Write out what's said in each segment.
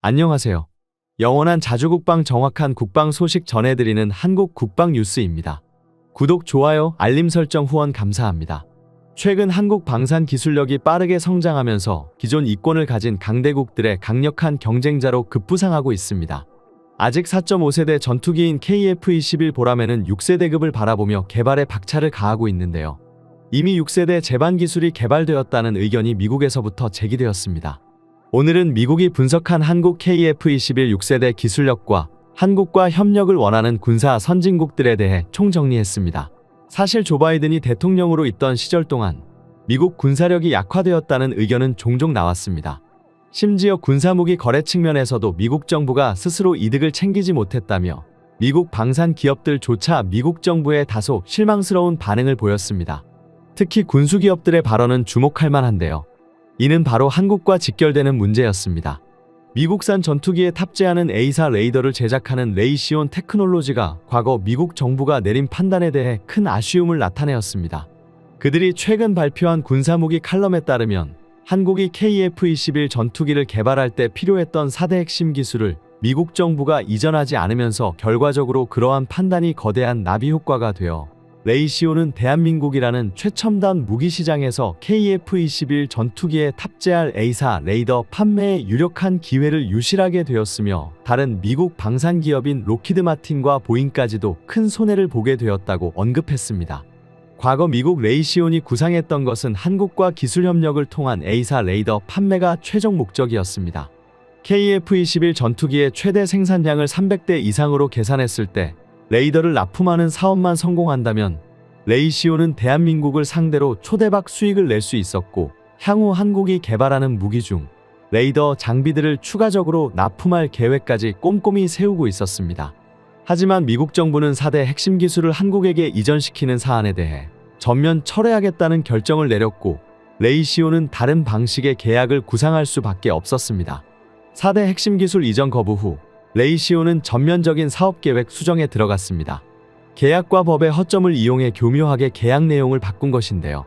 안녕하세요. 영원한 자주국방 정확한 국방 소식 전해드리는 한국 국방 뉴스입니다. 구독, 좋아요, 알림 설정 후원 감사합니다. 최근 한국 방산 기술력이 빠르게 성장하면서 기존 이권을 가진 강대국들의 강력한 경쟁자로 급부상하고 있습니다. 아직 4.5세대 전투기인 KF-21 보람에는 6세대급을 바라보며 개발에 박차를 가하고 있는데요. 이미 6세대 제반 기술이 개발되었다는 의견이 미국에서부터 제기되었습니다. 오늘은 미국이 분석한 한국 KF-21 6세대 기술력과 한국과 협력을 원하는 군사 선진국들에 대해 총정리했습니다. 사실 조 바이든이 대통령으로 있던 시절 동안 미국 군사력이 약화되었다는 의견은 종종 나왔습니다. 심지어 군사무기 거래 측면에서도 미국 정부가 스스로 이득을 챙기지 못했다며 미국 방산 기업들조차 미국 정부에 다소 실망스러운 반응을 보였습니다. 특히 군수기업들의 발언은 주목할 만한데요. 이는 바로 한국과 직결되는 문제였습니다. 미국산 전투기에 탑재하는 A사 레이더를 제작하는 레이시온 테크놀로지가 과거 미국 정부가 내린 판단에 대해 큰 아쉬움을 나타내었습니다. 그들이 최근 발표한 군사무기 칼럼에 따르면 한국이 KF-21 전투기를 개발할 때 필요했던 4대 핵심 기술을 미국 정부가 이전하지 않으면서 결과적으로 그러한 판단이 거대한 나비 효과가 되어 레이시오는 대한민국이라는 최첨단 무기시장에서 KF-21 전투기에 탑재할 A사 레이더 판매에 유력한 기회를 유실하게 되었으며 다른 미국 방산기업인 로키드 마틴과 보잉까지도 큰 손해를 보게 되었다고 언급했습니다. 과거 미국 레이시온이 구상했던 것은 한국과 기술협력을 통한 A사 레이더 판매가 최종 목적이었습니다. KF-21 전투기의 최대 생산량을 300대 이상으로 계산했을 때 레이더를 납품하는 사업만 성공한다면 레이시오는 대한민국을 상대로 초대박 수익을 낼 수 있었고 향후 한국이 개발하는 무기 중 레이더 장비들을 추가적으로 납품할 계획까지 꼼꼼히 세우고 있었습니다. 하지만 미국 정부는 4대 핵심 기술을 한국에게 이전시키는 사안에 대해 전면 철회하겠다는 결정을 내렸고 레이시오는 다른 방식의 계약을 구상할 수밖에 없었습니다. 4대 핵심 기술 이전 거부 후 레이시오는 전면적인 사업계획 수정에 들어갔습니다. 계약과 법의 허점을 이용해 교묘하게 계약 내용을 바꾼 것인데요.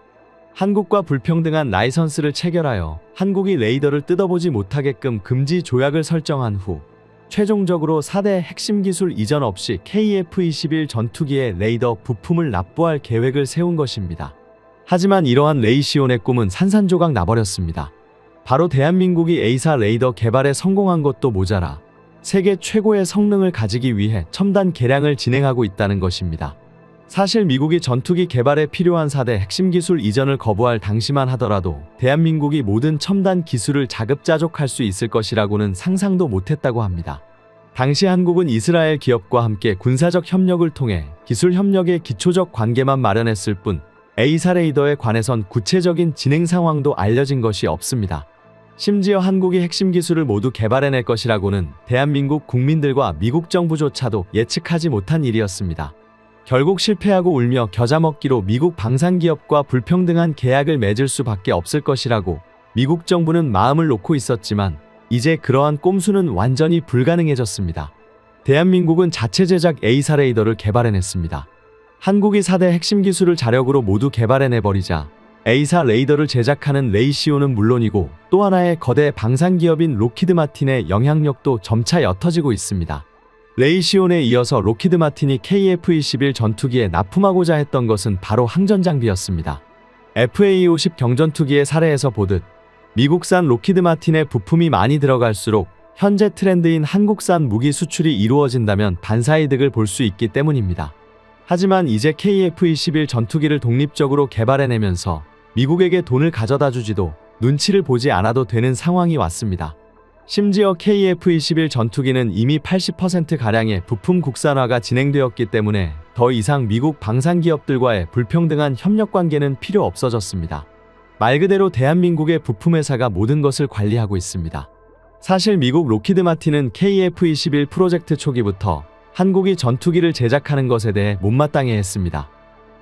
한국과 불평등한 라이선스를 체결하여 한국이 레이더를 뜯어보지 못하게끔 금지 조약을 설정한 후 최종적으로 4대 핵심 기술 이전 없이 KF-21 전투기의 레이더 부품을 납부할 계획을 세운 것입니다. 하지만 이러한 레이시온의 꿈은 산산조각 나버렸습니다. 바로 대한민국이 A사 레이더 개발에 성공한 것도 모자라 세계 최고의 성능을 가지기 위해 첨단 개량을 진행하고 있다는 것입니다. 사실 미국이 전투기 개발에 필요한 4대 핵심 기술 이전을 거부할 당시만 하더라도 대한민국이 모든 첨단 기술을 자급자족할 수 있을 것이라고는 상상도 못했다고 합니다. 당시 한국은 이스라엘 기업과 함께 군사적 협력을 통해 기술 협력의 기초적 관계만 마련했을 뿐 A사 레이더에 관해선 구체적인 진행 상황도 알려진 것이 없습니다. 심지어 한국이 핵심 기술을 모두 개발해낼 것이라고는 대한민국 국민들과 미국 정부조차도 예측하지 못한 일이었습니다. 결국 실패하고 울며 겨자 먹기로 미국 방산기업과 불평등한 계약을 맺을 수밖에 없을 것이라고 미국 정부는 마음을 놓고 있었지만 이제 그러한 꼼수는 완전히 불가능해졌습니다. 대한민국은 자체 제작 A사 레이더를 개발해냈습니다. 한국이 4대 핵심 기술을 자력으로 모두 개발해내버리자 A사 레이더를 제작하는 레이시오는 물론이고 또 하나의 거대 방산기업인 로키드 마틴의 영향력도 점차 옅어지고 있습니다. 레이시온에 이어서 로키드 마틴이 KF-21 전투기에 납품하고자 했던 것은 바로 항전장비였습니다. FA-50 경전투기의 사례에서 보듯 미국산 로키드 마틴의 부품이 많이 들어갈수록 현재 트렌드인 한국산 무기 수출이 이루어진다면 반사이득을 볼 수 있기 때문입니다. 하지만 이제 KF-21 전투기를 독립적으로 개발해내면서 미국에게 돈을 가져다 주지도 눈치를 보지 않아도 되는 상황이 왔습니다. 심지어 KF-21 전투기는 이미 80%가량의 부품 국산화가 진행되었기 때문에 더 이상 미국 방산기업들과의 불평등한 협력관계는 필요 없어졌습니다. 말 그대로 대한민국의 부품회사가 모든 것을 관리하고 있습니다. 사실 미국 로키드 마틴은 KF-21 프로젝트 초기부터 한국이 전투기를 제작하는 것에 대해 못마땅해 했습니다.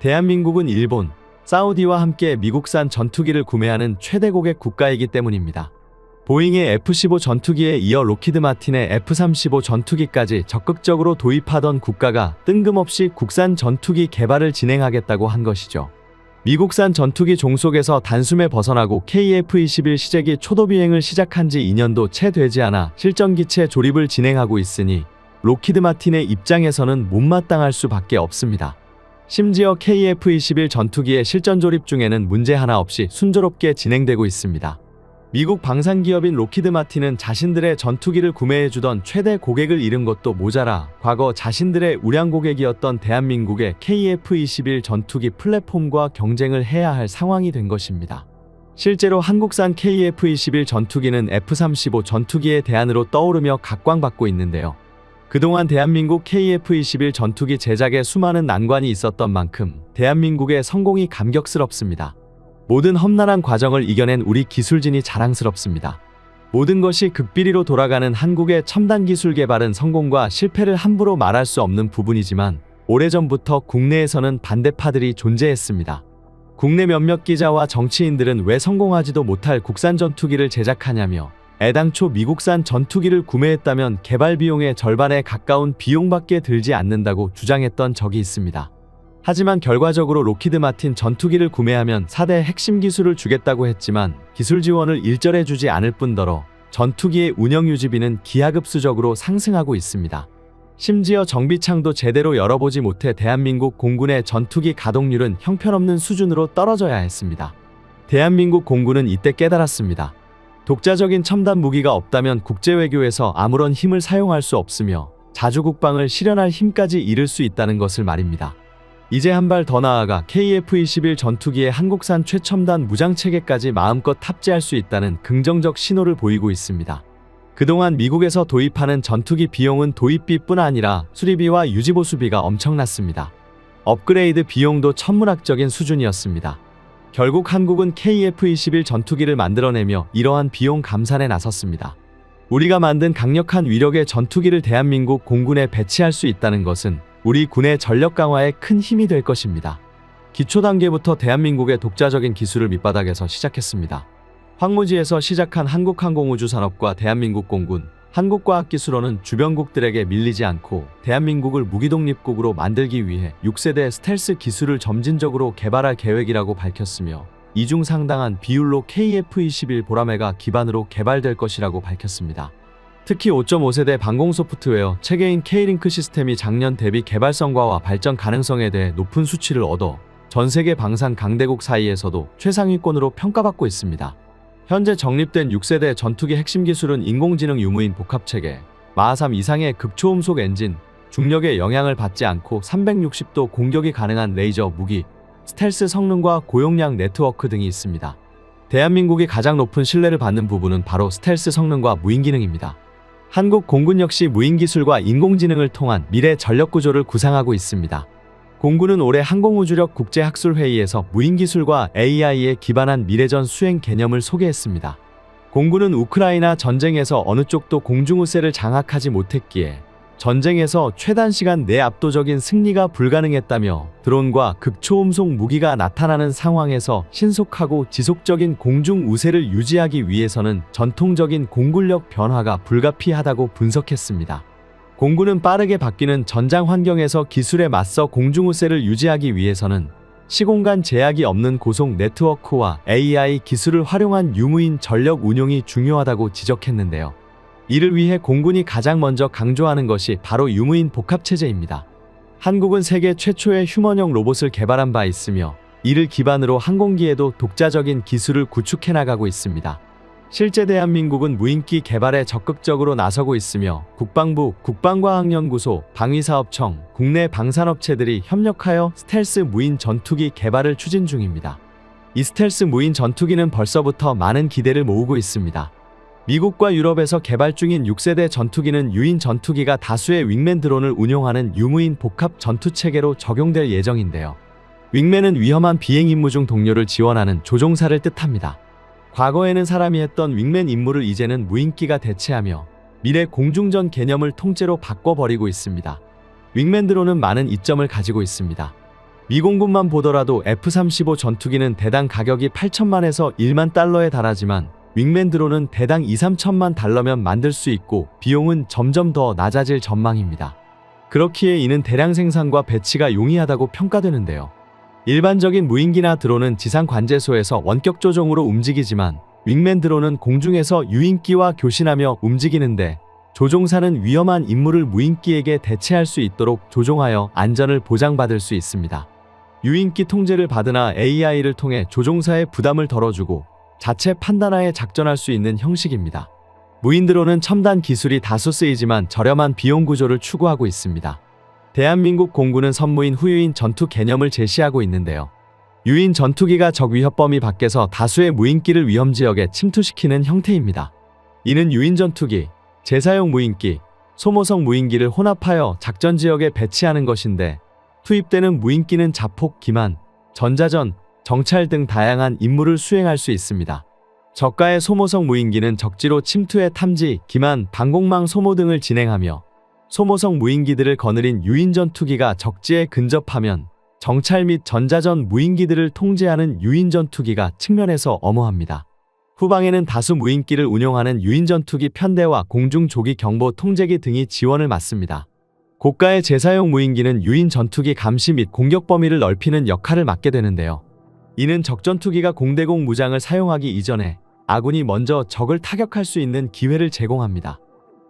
대한민국은 일본, 사우디와 함께 미국산 전투기를 구매하는 최대 고객 국가이기 때문입니다. 보잉의 F-15 전투기에 이어 로키드 마틴의 F-35 전투기까지 적극적으로 도입하던 국가가 뜬금없이 국산 전투기 개발을 진행하겠다고 한 것이죠. 미국산 전투기 종속에서 단숨에 벗어나고 KF-21 시제기 초도 비행을 시작한 지 2년도 채 되지 않아 실전기체 조립을 진행하고 있으니 록히드 마틴의 입장에서는 못마땅할 수밖에 없습니다. 심지어 KF-21 전투기의 실전 조립 중에는 문제 하나 없이 순조롭게 진행되고 있습니다. 미국 방산기업인 록히드 마틴은 자신들의 전투기를 구매해주던 최대 고객을 잃은 것도 모자라 과거 자신들의 우량 고객이었던 대한민국의 KF-21 전투기 플랫폼과 경쟁을 해야 할 상황이 된 것입니다. 실제로 한국산 KF-21 전투기는 F-35 전투기의 대안으로 떠오르며 각광받고 있는데요. 그동안 대한민국 KF-21 전투기 제작에 수많은 난관이 있었던 만큼 대한민국의 성공이 감격스럽습니다. 모든 험난한 과정을 이겨낸 우리 기술진이 자랑스럽습니다. 모든 것이 극비리로 돌아가는 한국의 첨단 기술 개발은 성공과 실패를 함부로 말할 수 없는 부분이지만 오래전부터 국내에서는 반대파들이 존재했습니다. 국내 몇몇 기자와 정치인들은 왜 성공하지도 못할 국산 전투기를 제작하냐며 애당초 미국산 전투기를 구매했다면 개발 비용의 절반에 가까운 비용밖에 들지 않는다고 주장했던 적이 있습니다. 하지만 결과적으로 록히드 마틴 전투기를 구매하면 4대 핵심 기술을 주겠다고 했지만 기술 지원을 일절해 주지 않을 뿐더러 전투기의 운영 유지비는 기하급수적으로 상승하고 있습니다. 심지어 정비창도 제대로 열어보지 못해 대한민국 공군의 전투기 가동률은 형편없는 수준으로 떨어져야 했습니다. 대한민국 공군은 이때 깨달았습니다. 독자적인 첨단 무기가 없다면 국제외교에서 아무런 힘을 사용할 수 없으며 자주국방을 실현할 힘까지 잃을 수 있다는 것을 말입니다. 이제 한 발 더 나아가 KF-21 전투기의 한국산 최첨단 무장체계까지 마음껏 탑재할 수 있다는 긍정적 신호를 보이고 있습니다. 그동안 미국에서 도입하는 전투기 비용은 도입비뿐 아니라 수리비와 유지보수비가 엄청났습니다. 업그레이드 비용도 천문학적인 수준이었습니다. 결국 한국은 KF-21 전투기를 만들어내며 이러한 비용 감산에 나섰습니다. 우리가 만든 강력한 위력의 전투기를 대한민국 공군에 배치할 수 있다는 것은 우리 군의 전력 강화에 큰 힘이 될 것입니다. 기초 단계부터 대한민국의 독자적인 기술을 밑바닥에서 시작했습니다. 황무지에서 시작한 한국항공우주산업과 대한민국 공군, 한국과학기술원은 주변국들에게 밀리지 않고 대한민국을 무기독립국으로 만들기 위해 6세대 스텔스 기술을 점진적으로 개발할 계획이라고 밝혔으며 이중 상당한 비율로 KF-21 보라매가 기반으로 개발될 것이라고 밝혔습니다. 특히 5.5세대 방공 소프트웨어 체계인 K-링크 시스템이 작년 대비 개발 성과와 발전 가능성에 대해 높은 수치를 얻어 전 세계 방산 강대국 사이에서도 최상위권으로 평가받고 있습니다. 현재 정립된 6세대 전투기 핵심 기술은 인공지능 유무인 복합체계, 마하3 이상의 극초음속 엔진, 중력의 영향을 받지 않고 360도 공격이 가능한 레이저 무기, 스텔스 성능과 고용량 네트워크 등이 있습니다. 대한민국이 가장 높은 신뢰를 받는 부분은 바로 스텔스 성능과 무인 기능입니다. 한국 공군 역시 무인 기술과 인공지능을 통한 미래 전력 구조를 구상하고 있습니다. 공군은 올해 항공우주력 국제학술회의에서 무인 기술과 AI에 기반한 미래전 수행 개념을 소개했습니다. 공군은 우크라이나 전쟁에서 어느 쪽도 공중우세를 장악하지 못했기에 전쟁에서 최단 시간 내 압도적인 승리가 불가능했다며 드론과 극초음속 무기가 나타나는 상황에서 신속하고 지속적인 공중 우세를 유지하기 위해서는 전통적인 공군력 변화가 불가피하다고 분석했습니다. 공군은 빠르게 바뀌는 전장 환경에서 기술에 맞서 공중 우세를 유지하기 위해서는 시공간 제약이 없는 고속 네트워크와 AI 기술을 활용한 유무인 전력 운용이 중요하다고 지적했는데요. 이를 위해 공군이 가장 먼저 강조하는 것이 바로 유무인 복합체제입니다. 한국은 세계 최초의 휴먼형 로봇을 개발한 바 있으며 이를 기반으로 항공기에도 독자적인 기술을 구축해 나가고 있습니다. 실제 대한민국은 무인기 개발에 적극적으로 나서고 있으며 국방부, 국방과학연구소, 방위사업청, 국내 방산업체들이 협력하여 스텔스 무인 전투기 개발을 추진 중입니다. 이 스텔스 무인 전투기는 벌써부터 많은 기대를 모으고 있습니다. 미국과 유럽에서 개발 중인 6세대 전투기는 유인 전투기가 다수의 윙맨 드론을 운용하는 유무인 복합 전투체계로 적용될 예정인데요. 윙맨은 위험한 비행 임무 중 동료를 지원하는 조종사를 뜻합니다. 과거에는 사람이 했던 윙맨 임무를 이제는 무인기가 대체하며 미래 공중전 개념을 통째로 바꿔버리고 있습니다. 윙맨 드론은 많은 이점을 가지고 있습니다. 미공군만 보더라도 F-35 전투기는 대당 가격이 8천만에서 1만 달러에 달하지만 윙맨 드론은 대당 2~3천만 달러면 만들 수 있고 비용은 점점 더 낮아질 전망입니다. 그렇기에 이는 대량 생산과 배치가 용이하다고 평가되는데요. 일반적인 무인기나 드론은 지상 관제소에서 원격 조종으로 움직이지만 윙맨 드론은 공중에서 유인기와 교신하며 움직이는데 조종사는 위험한 임무를 무인기에게 대체할 수 있도록 조종하여 안전을 보장받을 수 있습니다. 유인기 통제를 받으나 AI를 통해 조종사의 부담을 덜어주고 자체 판단하에 작전할 수 있는 형식입니다. 무인 드론은 첨단 기술이 다수 쓰이지만 저렴한 비용 구조를 추구하고 있습니다. 대한민국 공군은 선무인 후유인 전투 개념을 제시하고 있는데요. 유인 전투기가 적 위협 범위 밖에서 다수의 무인기를 위험 지역에 침투시키는 형태입니다. 이는 유인 전투기, 재사용 무인기, 소모성 무인기를 혼합하여 작전 지역에 배치하는 것인데 투입되는 무인기는 자폭, 기만, 전자전, 정찰 등 다양한 임무를 수행할 수 있습니다. 저가의 소모성 무인기는 적지로 침투해 탐지, 기만, 방공망 소모 등을 진행하며 소모성 무인기들을 거느린 유인 전투기가 적지에 근접하면 정찰 및 전자전 무인기들을 통제하는 유인 전투기가 측면에서 엄호합니다. 후방에는 다수 무인기를 운용하는 유인 전투기 편대와 공중 조기 경보 통제기 등이 지원을 맡습니다. 고가의 재사용 무인기는 유인 전투기 감시 및 공격 범위를 넓히는 역할을 맡게 되는데요. 이는 적전투기가 공대공 무장을 사용하기 이전에 아군이 먼저 적을 타격할 수 있는 기회를 제공합니다.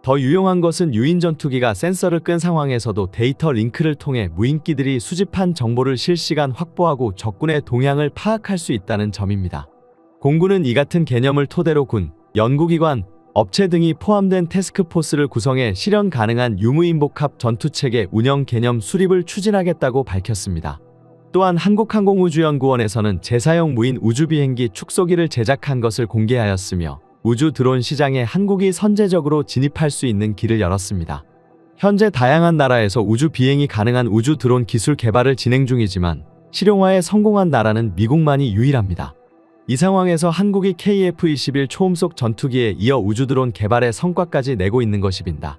더 유용한 것은 유인 전투기가 센서를 끈 상황에서도 데이터 링크를 통해 무인기들이 수집한 정보를 실시간 확보하고 적군의 동향을 파악할 수 있다는 점입니다. 공군은 이 같은 개념을 토대로 군, 연구기관, 업체 등이 포함된 태스크포스를 구성해 실현 가능한 유무인복합 전투체계 운영 개념 수립을 추진하겠다고 밝혔습니다. 또한 한국항공우주연구원에서는 재사용 무인 우주비행기 축소기를 제작한 것을 공개하였으며 우주 드론 시장에 한국이 선제적으로 진입할 수 있는 길을 열었습니다. 현재 다양한 나라에서 우주 비행이 가능한 우주 드론 기술 개발을 진행 중이지만 실용화에 성공한 나라는 미국만이 유일합니다. 이 상황에서 한국이 KF-21 초음속 전투기에 이어 우주드론 개발의 성과까지 내고 있는 것입니다.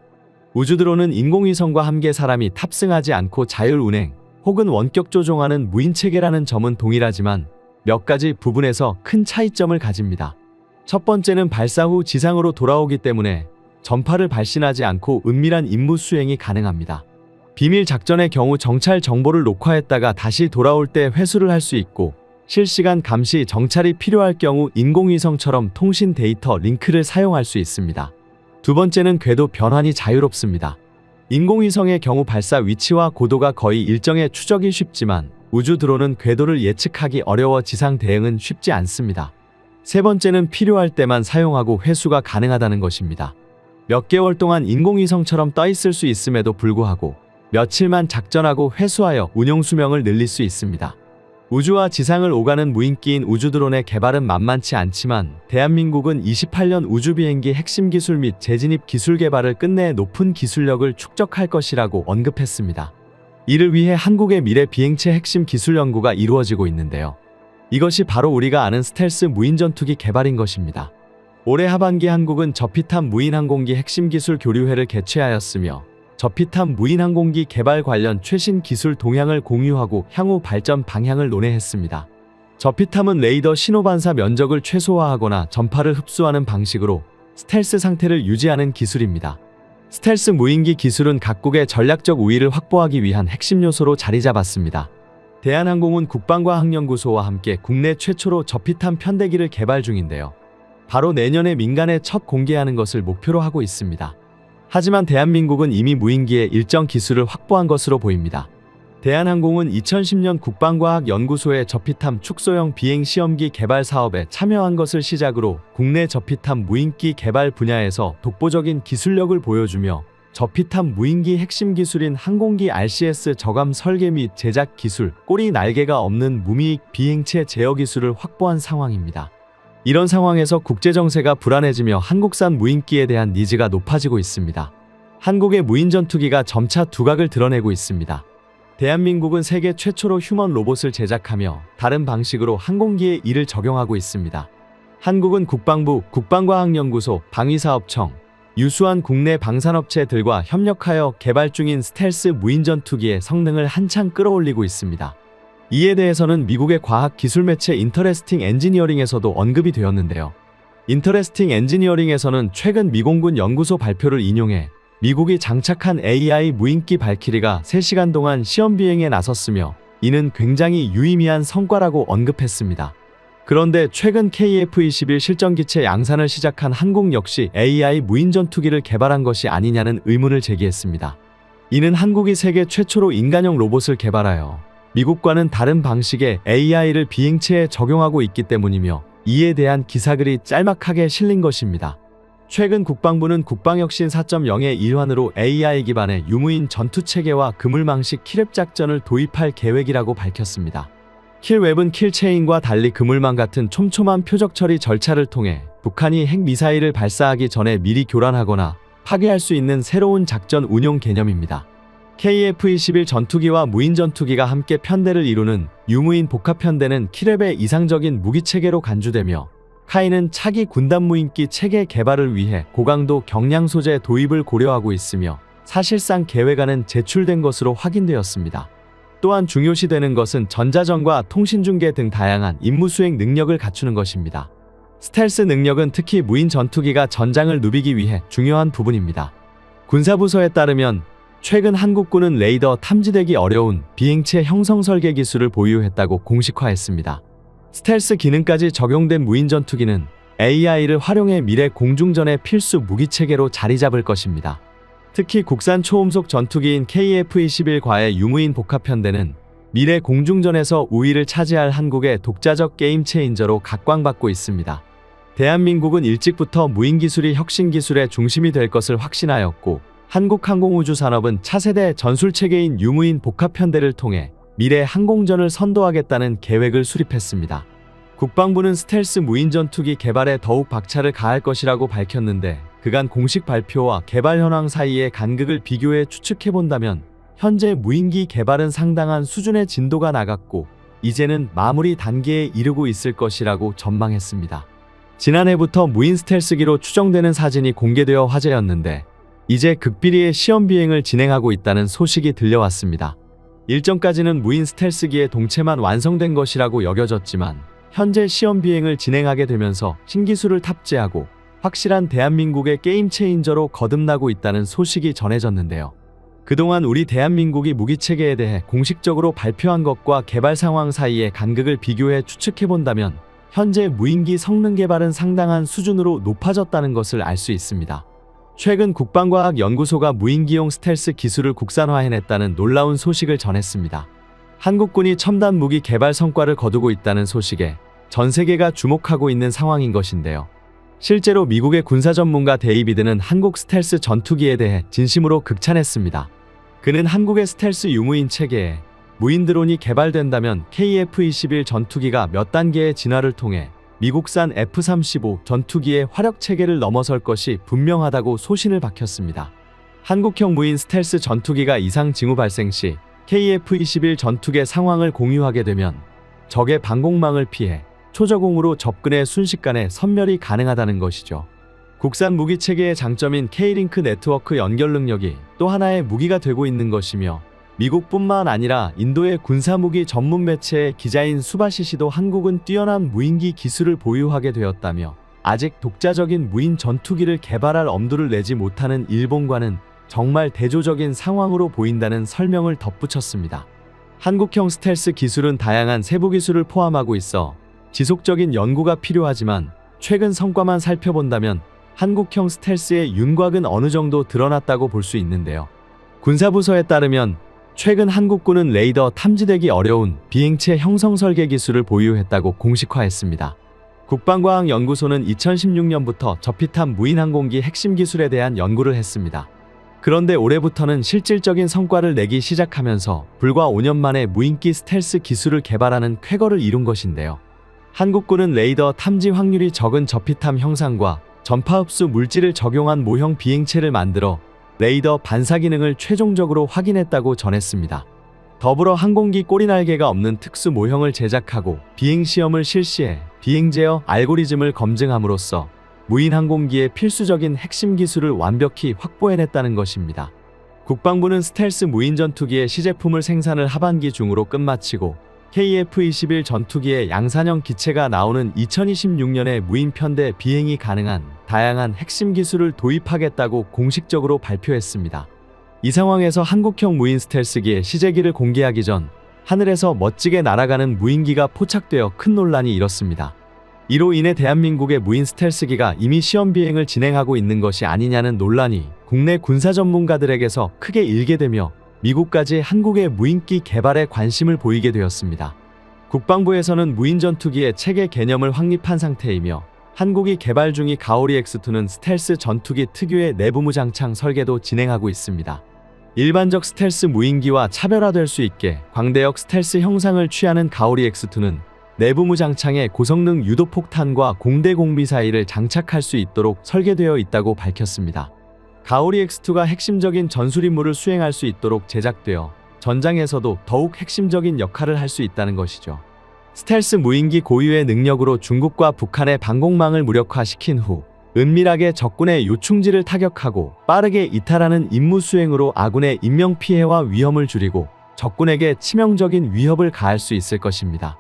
우주드론은 인공위성과 함께 사람이 탑승하지 않고 자율운행 혹은 원격 조종하는 무인체계라는 점은 동일하지만 몇 가지 부분에서 큰 차이점을 가집니다. 첫 번째는 발사 후 지상으로 돌아오기 때문에 전파를 발신하지 않고 은밀한 임무 수행이 가능합니다. 비밀 작전의 경우 정찰 정보를 녹화했다가 다시 돌아올 때 회수를 할 수 있고 실시간 감시 정찰이 필요할 경우 인공위성처럼 통신 데이터 링크를 사용할 수 있습니다. 두 번째는 궤도 변환이 자유롭습니다. 인공위성의 경우 발사 위치와 고도가 거의 일정해 추적이 쉽지만 우주 드론은 궤도를 예측하기 어려워 지상 대응은 쉽지 않습니다. 세 번째는 필요할 때만 사용하고 회수가 가능하다는 것입니다. 몇 개월 동안 인공위성처럼 떠 있을 수 있음에도 불구하고 며칠만 작전하고 회수하여 운용 수명을 늘릴 수 있습니다. 우주와 지상을 오가는 무인기인 우주드론의 개발은 만만치 않지만 대한민국은 28년 우주비행기 핵심 기술 및 재진입 기술 개발을 끝내 높은 기술력을 축적할 것이라고 언급했습니다. 이를 위해 한국의 미래 비행체 핵심 기술 연구가 이루어지고 있는데요. 이것이 바로 우리가 아는 스텔스 무인전투기 개발인 것입니다. 올해 하반기 한국은 저피탑 무인항공기 핵심 기술 교류회를 개최하였으며 저피탑 무인항공기 개발 관련 최신 기술 동향을 공유하고 향후 발전 방향을 논의했습니다. 저피탑은 레이더 신호반사 면적을 최소화하거나 전파를 흡수하는 방식으로 스텔스 상태를 유지하는 기술입니다. 스텔스 무인기 기술은 각국의 전략적 우위를 확보하기 위한 핵심 요소로 자리 잡았습니다. 대한항공은 국방과학연구소와 함께 국내 최초로 저피탑 편대기를 개발 중인데요. 바로 내년에 민간에 첫 공개하는 것을 목표로 하고 있습니다. 하지만 대한민국은 이미 무인기의 일정 기술을 확보한 것으로 보입니다. 대한항공은 2010년 국방과학연구소의 저피탑 축소형 비행시험기 개발 사업에 참여한 것을 시작으로 국내 저피탑 무인기 개발 분야에서 독보적인 기술력을 보여주며 저피탑 무인기 핵심 기술인 항공기 RCS 저감 설계 및 제작 기술, 꼬리 날개가 없는 무미익 비행체 제어 기술을 확보한 상황입니다. 이런 상황에서 국제정세가 불안해지며 한국산 무인기에 대한 니즈가 높아지고 있습니다. 한국의 무인전투기가 점차 두각을 드러내고 있습니다. 대한민국은 세계 최초로 휴먼 로봇을 제작하며 다른 방식으로 항공기에 이를 적용하고 있습니다. 한국은 국방부, 국방과학연구소, 방위사업청, 유수한 국내 방산업체들과 협력하여 개발 중인 스텔스 무인전투기의 성능을 한창 끌어올리고 있습니다. 이에 대해서는 미국의 과학기술 매체 인터레스팅 엔지니어링에서도 언급이 되었는데요. 인터레스팅 엔지니어링에서는 최근 미공군 연구소 발표를 인용해 미국이 장착한 AI 무인기 발키리가 3시간 동안 시험 비행에 나섰으며 이는 굉장히 유의미한 성과라고 언급했습니다. 그런데 최근 KF-21 실전기체 양산을 시작한 한국 역시 AI 무인 전투기를 개발한 것이 아니냐는 의문을 제기했습니다. 이는 한국이 세계 최초로 인간형 로봇을 개발하여 미국과는 다른 방식의 AI를 비행체에 적용하고 있기 때문이며 이에 대한 기사글이 짤막하게 실린 것입니다. 최근 국방부는 국방혁신 4.0의 일환으로 AI 기반의 유무인 전투체계와 그물망식 킬웹 작전을 도입할 계획이라고 밝혔습니다. 킬웹은 킬체인과 달리 그물망 같은 촘촘한 표적 처리 절차를 통해 북한이 핵미사일을 발사하기 전에 미리 교란하거나 파괴할 수 있는 새로운 작전 운용 개념입니다. KF-21 전투기와 무인 전투기가 함께 편대를 이루는 유무인 복합편대는 킬웹의 이상적인 무기체계로 간주되며 카이는 차기 군단 무인기 체계 개발을 위해 고강도 경량 소재 도입을 고려하고 있으며 사실상 계획안은 제출된 것으로 확인되었습니다. 또한 중요시되는 것은 전자전과 통신중계 등 다양한 임무수행 능력을 갖추는 것입니다. 스텔스 능력은 특히 무인 전투기가 전장을 누비기 위해 중요한 부분입니다. 군사부서에 따르면 최근 한국군은 레이더 탐지되기 어려운 비행체 형성 설계 기술을 보유했다고 공식화했습니다. 스텔스 기능까지 적용된 무인 전투기는 AI를 활용해 미래 공중전의 필수 무기체계로 자리 잡을 것입니다. 특히 국산 초음속 전투기인 KF-21과의 유무인 복합편대는 미래 공중전에서 우위를 차지할 한국의 독자적 게임 체인저로 각광받고 있습니다. 대한민국은 일찍부터 무인 기술이 혁신 기술의 중심이 될 것을 확신하였고 한국항공우주산업은 차세대 전술체계인 유무인 복합편대를 통해 미래 항공전을 선도하겠다는 계획을 수립했습니다. 국방부는 스텔스 무인 전투기 개발에 더욱 박차를 가할 것이라고 밝혔는데 그간 공식 발표와 개발 현황 사이의 간극을 비교해 추측해본다면 현재 무인기 개발은 상당한 수준의 진도가 나갔고 이제는 마무리 단계에 이르고 있을 것이라고 전망했습니다. 지난해부터 무인 스텔스기로 추정되는 사진이 공개되어 화제였는데 이제 극비리의 시험 비행을 진행하고 있다는 소식이 들려왔습니다. 일정까지는 무인 스텔스기의 동체만 완성된 것이라고 여겨졌지만 현재 시험 비행을 진행하게 되면서 신기술을 탑재하고 확실한 대한민국의 게임 체인저로 거듭나고 있다는 소식이 전해졌는데요. 그동안 우리 대한민국이 무기체계에 대해 공식적으로 발표한 것과 개발 상황 사이의 간극을 비교해 추측해본다면 현재 무인기 성능 개발은 상당한 수준으로 높아졌다는 것을 알 수 있습니다. 최근 국방과학연구소가 무인기용 스텔스 기술을 국산화해냈다는 놀라운 소식을 전했습니다. 한국군이 첨단 무기 개발 성과를 거두고 있다는 소식에 전 세계가 주목하고 있는 상황인 것인데요. 실제로 미국의 군사 전문가 데이비드는 한국 스텔스 전투기에 대해 진심으로 극찬했습니다. 그는 한국의 스텔스 유무인 체계에 무인 드론이 개발된다면 KF-21 전투기가 몇 단계의 진화를 통해 미국산 F-35 전투기의 화력 체계를 넘어설 것이 분명하다고 소신을 밝혔습니다. 한국형 무인 스텔스 전투기가 이상 징후 발생 시 KF-21 전투기의 상황을 공유하게 되면 적의 방공망을 피해 초저공으로 접근해 순식간에 선멸이 가능하다는 것이죠. 국산 무기 체계의 장점인 K-링크 네트워크 연결 능력이 또 하나의 무기가 되고 있는 것이며 미국뿐만 아니라 인도의 군사무기 전문 매체의 기자인 수바시시도 한국은 뛰어난 무인기 기술을 보유하게 되었다며 아직 독자적인 무인 전투기를 개발할 엄두를 내지 못하는 일본과는 정말 대조적인 상황으로 보인다는 설명을 덧붙였습니다. 한국형 스텔스 기술은 다양한 세부 기술을 포함하고 있어 지속적인 연구가 필요하지만 최근 성과만 살펴본다면 한국형 스텔스의 윤곽은 어느 정도 드러났다고 볼 수 있는데요. 군사부서에 따르면 최근 한국군은 레이더 탐지되기 어려운 비행체 형성 설계 기술을 보유했다고 공식화했습니다. 국방과학연구소는 2016년부터 저피탑 무인 항공기 핵심 기술에 대한 연구를 했습니다. 그런데 올해부터는 실질적인 성과를 내기 시작하면서 불과 5년 만에 무인기 스텔스 기술을 개발하는 쾌거를 이룬 것인데요. 한국군은 레이더 탐지 확률이 적은 저피탑 형상과 전파 흡수 물질을 적용한 모형 비행체를 만들어 레이더 반사 기능을 최종적으로 확인했다고 전했습니다. 더불어 항공기 꼬리날개가 없는 특수 모형을 제작하고 비행시험을 실시해 비행 제어 알고리즘을 검증함으로써 무인 항공기의 필수적인 핵심 기술을 완벽히 확보해냈다는 것입니다. 국방부는 스텔스 무인 전투기의 시제품을 생산을 하반기 중으로 끝마치고 KF-21 전투기의 양산형 기체가 나오는 2026년에 무인 편대 비행이 가능한 다양한 핵심 기술을 도입하겠다고 공식적으로 발표했습니다. 이 상황에서 한국형 무인 스텔스기의 시제기를 공개하기 전 하늘에서 멋지게 날아가는 무인기가 포착되어 큰 논란이 일었습니다. 이로 인해 대한민국의 무인 스텔스기가 이미 시험 비행을 진행하고 있는 것이 아니냐는 논란이 국내 군사 전문가들에게서 크게 일게 되며 미국까지 한국의 무인기 개발에 관심을 보이게 되었습니다. 국방부에서는 무인 전투기의 체계 개념을 확립한 상태이며 한국이 개발 중인 가오리 X2는 스텔스 전투기 특유의 내부무장창 설계도 진행하고 있습니다. 일반적 스텔스 무인기와 차별화될 수 있게 광대역 스텔스 형상을 취하는 가오리 X2는 내부무장창에 고성능 유도폭탄과 공대 공미사일을 장착할 수 있도록 설계되어 있다고 밝혔습니다. 가오리 X2가 핵심적인 전술 임무를 수행할 수 있도록 제작되어 전장에서도 더욱 핵심적인 역할을 할 수 있다는 것이죠. 스텔스 무인기 고유의 능력으로 중국과 북한의 방공망을 무력화시킨 후 은밀하게 적군의 요충지를 타격하고 빠르게 이탈하는 임무 수행으로 아군의 인명피해와 위험을 줄이고 적군에게 치명적인 위협을 가할 수 있을 것입니다.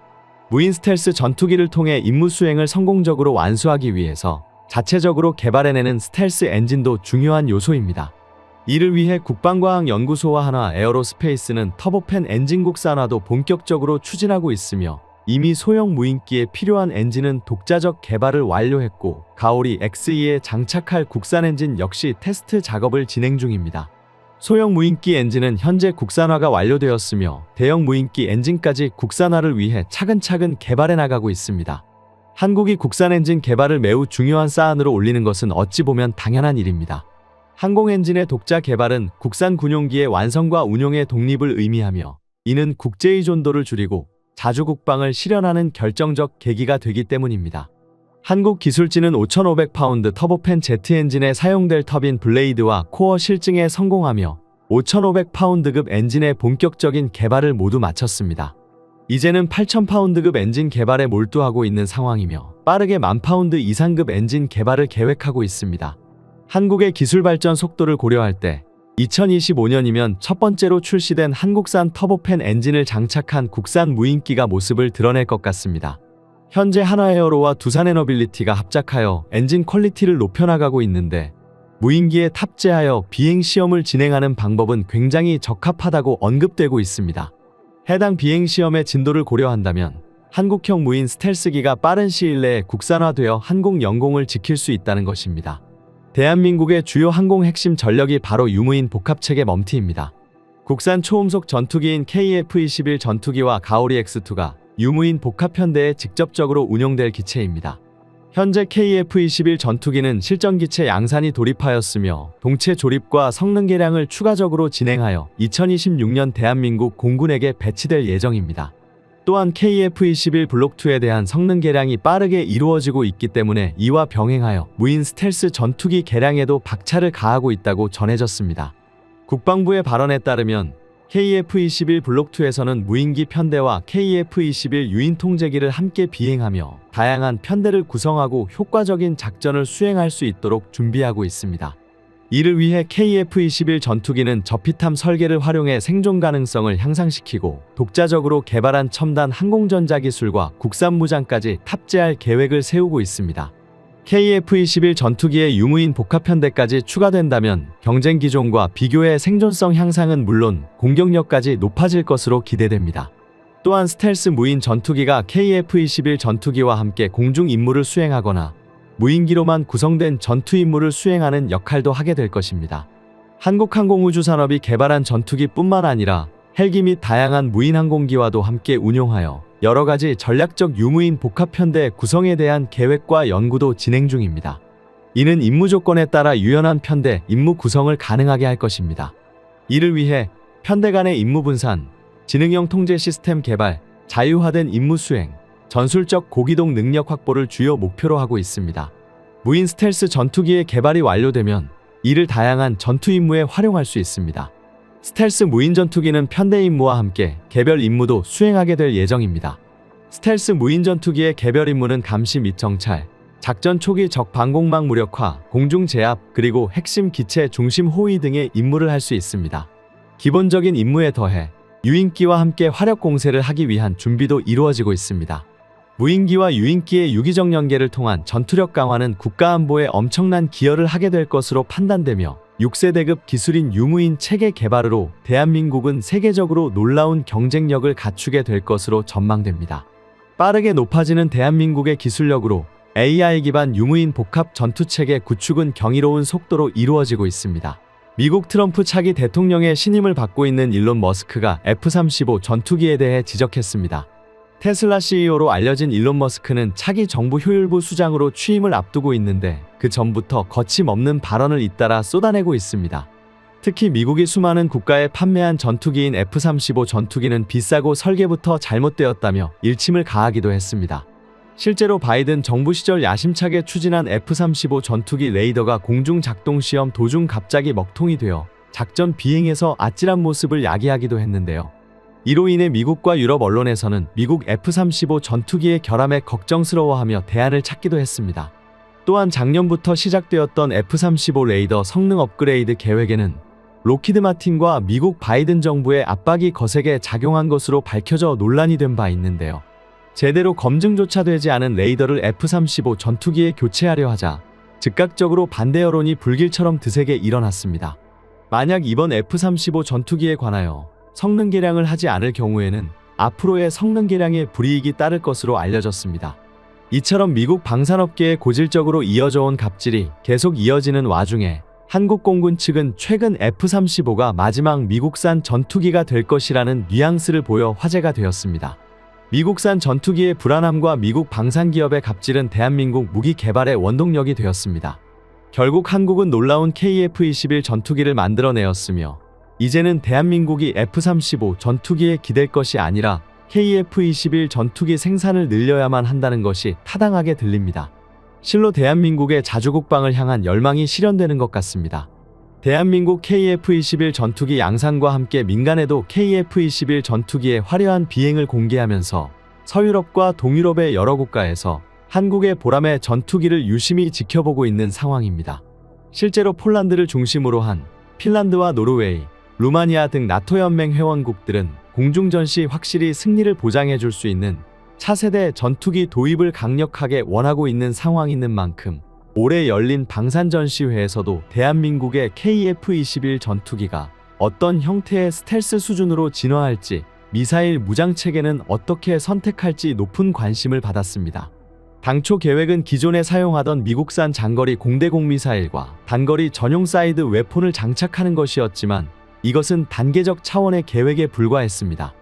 무인 스텔스 전투기를 통해 임무 수행을 성공적으로 완수하기 위해서 자체적으로 개발해내는 스텔스 엔진도 중요한 요소입니다. 이를 위해 국방과학연구소와 한화 에어로스페이스는 터보팬 엔진 국산화도 본격적으로 추진하고 있으며 이미 소형 무인기에 필요한 엔진은 독자적 개발을 완료했고 가오리 X2에 장착할 국산 엔진 역시 테스트 작업을 진행 중입니다. 소형 무인기 엔진은 현재 국산화가 완료되었으며 대형 무인기 엔진까지 국산화를 위해 차근차근 개발해 나가고 있습니다. 한국이 국산 엔진 개발을 매우 중요한 사안으로 올리는 것은 어찌 보면 당연한 일입니다. 항공 엔진의 독자 개발은 국산 군용기의 완성과 운용의 독립을 의미하며 이는 국제의존도를 줄이고 자주국방을 실현하는 결정적 계기가 되기 때문입니다. 한국 기술진은 5,500파운드 터보팬 제트 엔진에 사용될 터빈 블레이드와 코어 실증에 성공하며 5,500파운드급 엔진의 본격적인 개발을 모두 마쳤습니다. 이제는 8,000파운드급 엔진 개발에 몰두하고 있는 상황이며 빠르게 10,000파운드 이상급 엔진 개발을 계획하고 있습니다. 한국의 기술 발전 속도를 고려할 때 2025년이면 첫 번째로 출시된 한국산 터보팬 엔진을 장착한 국산 무인기가 모습을 드러낼 것 같습니다. 현재 한화에어로와 두산에너빌리티가 합작하여 엔진 퀄리티를 높여나가고 있는데 무인기에 탑재하여 비행 시험을 진행하는 방법은 굉장히 적합하다고 언급되고 있습니다. 해당 비행 시험의 진도를 고려한다면 한국형 무인 스텔스기가 빠른 시일 내에 국산화되어 한국 영공을 지킬 수 있다는 것입니다. 대한민국의 주요 항공 핵심 전력이 바로 유무인 복합체계 멈티입니다. 국산 초음속 전투기인 KF-21 전투기와 가오리 X2가 유무인 복합편대에 직접적으로 운용될 기체입니다. 현재 KF-21 전투기는 실전기체 양산이 돌입하였으며 동체 조립과 성능 개량을 추가적으로 진행하여 2026년 대한민국 공군에게 배치될 예정입니다. 또한 KF-21 블록2에 대한 성능 개량이 빠르게 이루어지고 있기 때문에 이와 병행하여 무인 스텔스 전투기 개량에도 박차를 가하고 있다고 전해졌습니다. 국방부의 발언에 따르면 KF-21 블록2에서는 무인기 편대와 KF-21 유인 통제기를 함께 비행하며 다양한 편대를 구성하고 효과적인 작전을 수행할 수 있도록 준비하고 있습니다. 이를 위해 KF-21 전투기는 저피탐 설계를 활용해 생존 가능성을 향상시키고 독자적으로 개발한 첨단 항공전자 기술과 국산 무장까지 탑재할 계획을 세우고 있습니다. KF-21 전투기의 유무인 복합편대까지 추가된다면 경쟁 기종과 비교해 생존성 향상은 물론 공격력까지 높아질 것으로 기대됩니다. 또한 스텔스 무인 전투기가 KF-21 전투기와 함께 공중 임무를 수행하거나 무인기로만 구성된 전투 임무를 수행하는 역할도 하게 될 것입니다. 한국항공우주산업이 개발한 전투기뿐만 아니라 헬기 및 다양한 무인 항공기와도 함께 운용하여 여러가지 전략적 유무인 복합편대 구성에 대한 계획과 연구도 진행 중입니다. 이는 임무 조건에 따라 유연한 편대 임무 구성을 가능하게 할 것입니다. 이를 위해 편대 간의 임무 분산, 지능형 통제 시스템 개발, 자유화된 임무 수행, 전술적 고기동 능력 확보를 주요 목표로 하고 있습니다. 무인 스텔스 전투기의 개발이 완료되면 이를 다양한 전투 임무에 활용할 수 있습니다. 스텔스 무인 전투기는 편대 임무와 함께 개별 임무도 수행하게 될 예정입니다. 스텔스 무인 전투기의 개별 임무는 감시 및 정찰, 작전 초기 적 방공망 무력화, 공중 제압, 그리고 핵심 기체 중심 호위 등의 임무를 할 수 있습니다. 기본적인 임무에 더해 유인기와 함께 화력 공세를 하기 위한 준비도 이루어지고 있습니다. 무인기와 유인기의 유기적 연계를 통한 전투력 강화는 국가안보에 엄청난 기여를 하게 될 것으로 판단되며 6세대급 기술인 유무인 체계 개발으로 대한민국은 세계적으로 놀라운 경쟁력을 갖추게 될 것으로 전망됩니다. 빠르게 높아지는 대한민국의 기술력으로 AI 기반 유무인 복합 전투체계 구축은 경이로운 속도로 이루어지고 있습니다. 미국 트럼프 차기 대통령의 신임을 받고 있는 일론 머스크가 F-35 전투기에 대해 지적했습니다. 테슬라 CEO로 알려진 일론 머스크는 차기 정부 효율부 수장으로 취임을 앞두고 있는데 그 전부터 거침없는 발언을 잇따라 쏟아내고 있습니다. 특히 미국이 수많은 국가에 판매한 전투기인 F-35 전투기는 비싸고 설계부터 잘못되었다며 일침을 가하기도 했습니다. 실제로 바이든 정부 시절 야심차게 추진한 F-35 전투기 레이더가 공중 작동 시험 도중 갑자기 먹통이 되어 작전 비행에서 아찔한 모습을 야기하기도 했는데요. 이로 인해 미국과 유럽 언론에서는 미국 F-35 전투기의 결함에 걱정스러워하며 대안을 찾기도 했습니다. 또한 작년부터 시작되었던 F-35 레이더 성능 업그레이드 계획에는 로키드 마틴과 미국 바이든 정부의 압박이 거세게 작용한 것으로 밝혀져 논란이 된 바 있는데요. 제대로 검증조차 되지 않은 레이더를 F-35 전투기에 교체하려 하자 즉각적으로 반대 여론이 불길처럼 드세게 일어났습니다. 만약 이번 F-35 전투기에 관하여 성능 개량을 하지 않을 경우에는 앞으로의 성능 개량에 불이익이 따를 것으로 알려졌습니다. 이처럼 미국 방산업계에 고질적으로 이어져 온 갑질이 계속 이어지는 와중에 한국공군 측은 최근 F-35가 마지막 미국산 전투기가 될 것이라는 뉘앙스를 보여 화제가 되었습니다. 미국산 전투기의 불안함과 미국 방산기업의 갑질은 대한민국 무기 개발의 원동력이 되었습니다. 결국 한국은 놀라운 KF-21 전투기를 만들어내었으며 이제는 대한민국이 F-35 전투기에 기댈 것이 아니라 KF-21 전투기 생산을 늘려야만 한다는 것이 타당하게 들립니다. 실로 대한민국의 자주국방을 향한 열망이 실현되는 것 같습니다. 대한민국 KF-21 전투기 양산과 함께 민간에도 KF-21 전투기의 화려한 비행을 공개하면서 서유럽과 동유럽의 여러 국가에서 한국의 보람의 전투기를 유심히 지켜보고 있는 상황입니다. 실제로 폴란드를 중심으로 한 핀란드와 노르웨이, 루마니아 등 나토 연맹 회원국들은 공중전 시 확실히 승리를 보장해 줄 수 있는 차세대 전투기 도입을 강력하게 원하고 있는 상황인 만큼 올해 열린 방산전시회에서도 대한민국의 KF-21 전투기가 어떤 형태의 스텔스 수준으로 진화할지, 미사일 무장체계는 어떻게 선택할지 높은 관심을 받았습니다. 당초 계획은 기존에 사용하던 미국산 장거리 공대공 미사일과 단거리 전용 사이드 웨폰을 장착하는 것이었지만 이것은 단계적 차원의 계획에 불과했습니다.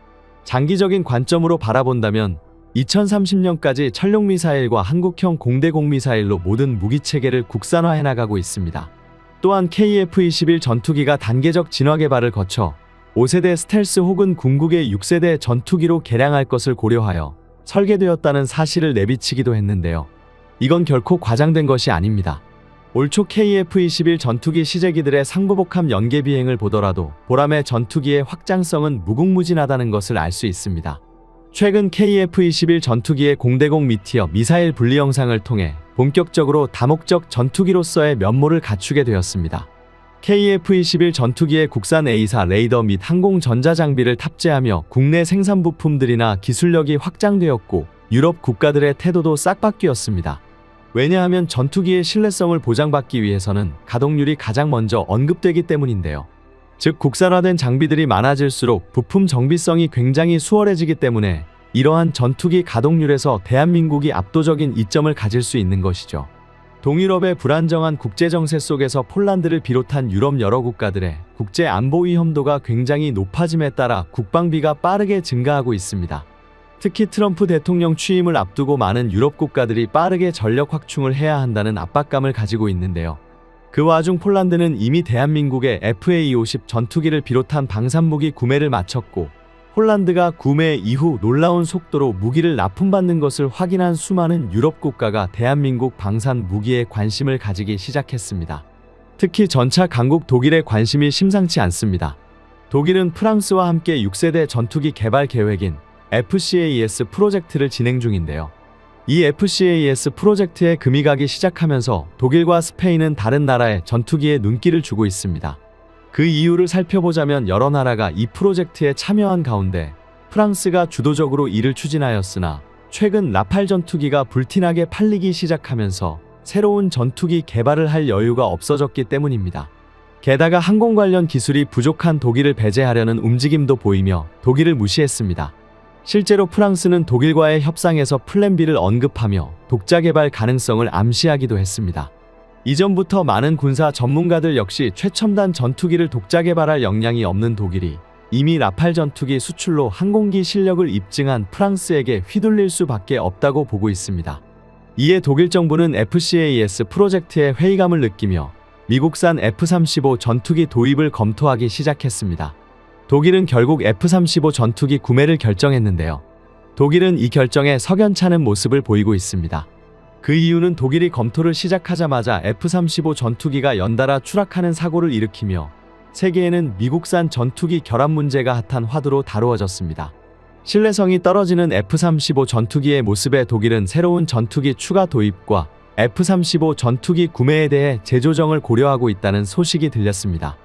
장기적인 관점으로 바라본다면 2030년까지 천룡 미사일과 한국형 공대공 미사일로 모든 무기체계를 국산화해 나가고 있습니다. 또한 KF-21 전투기가 단계적 진화 개발을 거쳐 5세대 스텔스 혹은 궁극의 6세대 전투기로 개량할 것을 고려하여 설계되었다는 사실을 내비치기도 했는데요. 이건 결코 과장된 것이 아닙니다. 올 초 KF-21 전투기 시제기들의 상부복합 연계 비행을 보더라도 보람의 전투기의 확장성은 무궁무진하다는 것을 알 수 있습니다. 최근 KF-21 전투기의 공대공 미티어 미사일 분리 영상을 통해 본격적으로 다목적 전투기로서의 면모를 갖추게 되었습니다. KF-21 전투기의 국산 A사 레이더 및 항공 전자장비를 탑재하며 국내 생산 부품들이나 기술력이 확장되었고 유럽 국가들의 태도도 싹 바뀌었습니다. 왜냐하면 전투기의 신뢰성을 보장받기 위해서는 가동률이 가장 먼저 언급되기 때문인데요. 즉 국산화된 장비들이 많아질수록 부품 정비성이 굉장히 수월해지기 때문에 이러한 전투기 가동률에서 대한민국이 압도적인 이점을 가질 수 있는 것이죠. 동유럽의 불안정한 국제정세 속에서 폴란드를 비롯한 유럽 여러 국가들의 국제 안보 위험도가 굉장히 높아짐에 따라 국방비가 빠르게 증가하고 있습니다. 특히 트럼프 대통령 취임을 앞두고 많은 유럽 국가들이 빠르게 전력 확충을 해야 한다는 압박감을 가지고 있는데요. 그 와중 폴란드는 이미 대한민국의 FA-50 전투기를 비롯한 방산무기 구매를 마쳤고 폴란드가 구매 이후 놀라운 속도로 무기를 납품받는 것을 확인한 수많은 유럽 국가가 대한민국 방산 무기에 관심을 가지기 시작했습니다. 특히 전차 강국 독일의 관심이 심상치 않습니다. 독일은 프랑스와 함께 6세대 전투기 개발 계획인 FCAS 프로젝트를 진행 중인데요. 이 FCAS 프로젝트에 금이 가기 시작하면서 독일과 스페인은 다른 나라의 전투기에 눈길을 주고 있습니다. 그 이유를 살펴보자면 여러 나라가 이 프로젝트에 참여한 가운데 프랑스가 주도적으로 이를 추진하였으나 최근 라팔 전투기가 불티나게 팔리기 시작하면서 새로운 전투기 개발을 할 여유가 없어졌기 때문입니다. 게다가 항공 관련 기술이 부족한 독일을 배제하려는 움직임도 보이며 독일을 무시했습니다. 실제로 프랑스는 독일과의 협상에서 플랜 B를 언급하며 독자 개발 가능성을 암시하기도 했습니다. 이전부터 많은 군사 전문가들 역시 최첨단 전투기를 독자 개발할 역량이 없는 독일이 이미 라팔 전투기 수출로 항공기 실력을 입증한 프랑스에게 휘둘릴 수밖에 없다고 보고 있습니다. 이에 독일 정부는 FCAS 프로젝트에 회의감을 느끼며 미국산 F-35 전투기 도입을 검토하기 시작했습니다. 독일은 결국 F-35 전투기 구매를 결정했는데요. 독일은 이 결정에 석연찮은 모습을 보이고 있습니다. 그 이유는 독일이 검토를 시작하자마자 F-35 전투기가 연달아 추락하는 사고를 일으키며 세계에는 미국산 전투기 결함 문제가 핫한 화두로 다루어졌습니다. 신뢰성이 떨어지는 F-35 전투기의 모습에 독일은 새로운 전투기 추가 도입과 F-35 전투기 구매에 대해 재조정을 고려하고 있다는 소식이 들렸습니다.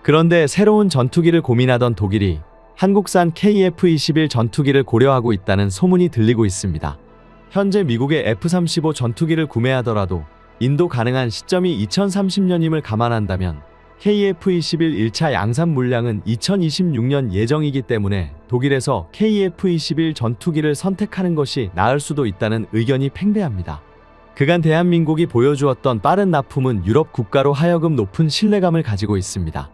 그런데 새로운 전투기를 고민하던 독일이 한국산 KF-21 전투기를 고려하고 있다는 소문이 들리고 있습니다. 현재 미국의 F-35 전투기를 구매하더라도 인도 가능한 시점이 2030년임을 감안한다면 KF-21 1차 양산 물량은 2026년 예정이기 때문에 독일에서 KF-21 전투기를 선택하는 것이 나을 수도 있다는 의견이 팽배합니다. 그간 대한민국이 보여주었던 빠른 납품은 유럽 국가로 하여금 높은 신뢰감을 가지고 있습니다.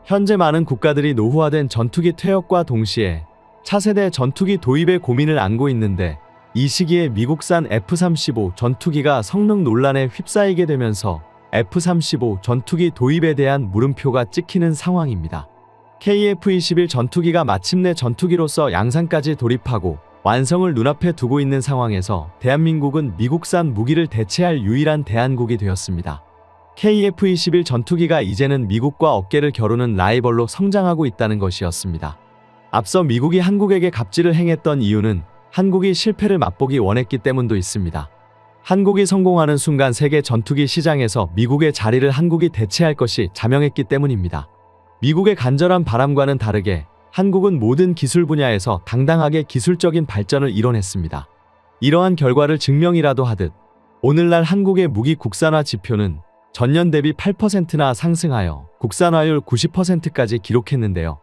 현재 많은 국가들이 노후화된 전투기 퇴역과 동시에 차세대 전투기 도입에 고민을 안고 있는데 이 시기에 미국산 F-35 전투기가 성능 논란에 휩싸이게 되면서 F-35 전투기 도입에 대한 물음표가 찍히는 상황입니다. KF-21 전투기가 마침내 전투기로서 양산까지 돌입하고 완성을 눈앞에 두고 있는 상황에서 대한민국은 미국산 무기를 대체할 유일한 대안국이 되었습니다. KF-21 전투기가 이제는 미국과 어깨를 겨루는 라이벌로 성장하고 있다는 것이었습니다. 앞서 미국이 한국에게 갑질을 행했던 이유는 한국이 실패를 맛보기 원했기 때문도 있습니다. 한국이 성공하는 순간 세계 전투기 시장에서 미국의 자리를 한국이 대체할 것이 자명했기 때문입니다. 미국의 간절한 바람과는 다르게 한국은 모든 기술 분야에서 당당하게 기술적인 발전을 이뤄냈습니다. 이러한 결과를 증명이라도 하듯 오늘날 한국의 무기 국산화 지표는 전년 대비 8%나 상승하여 국산화율 90%까지 기록했는데요.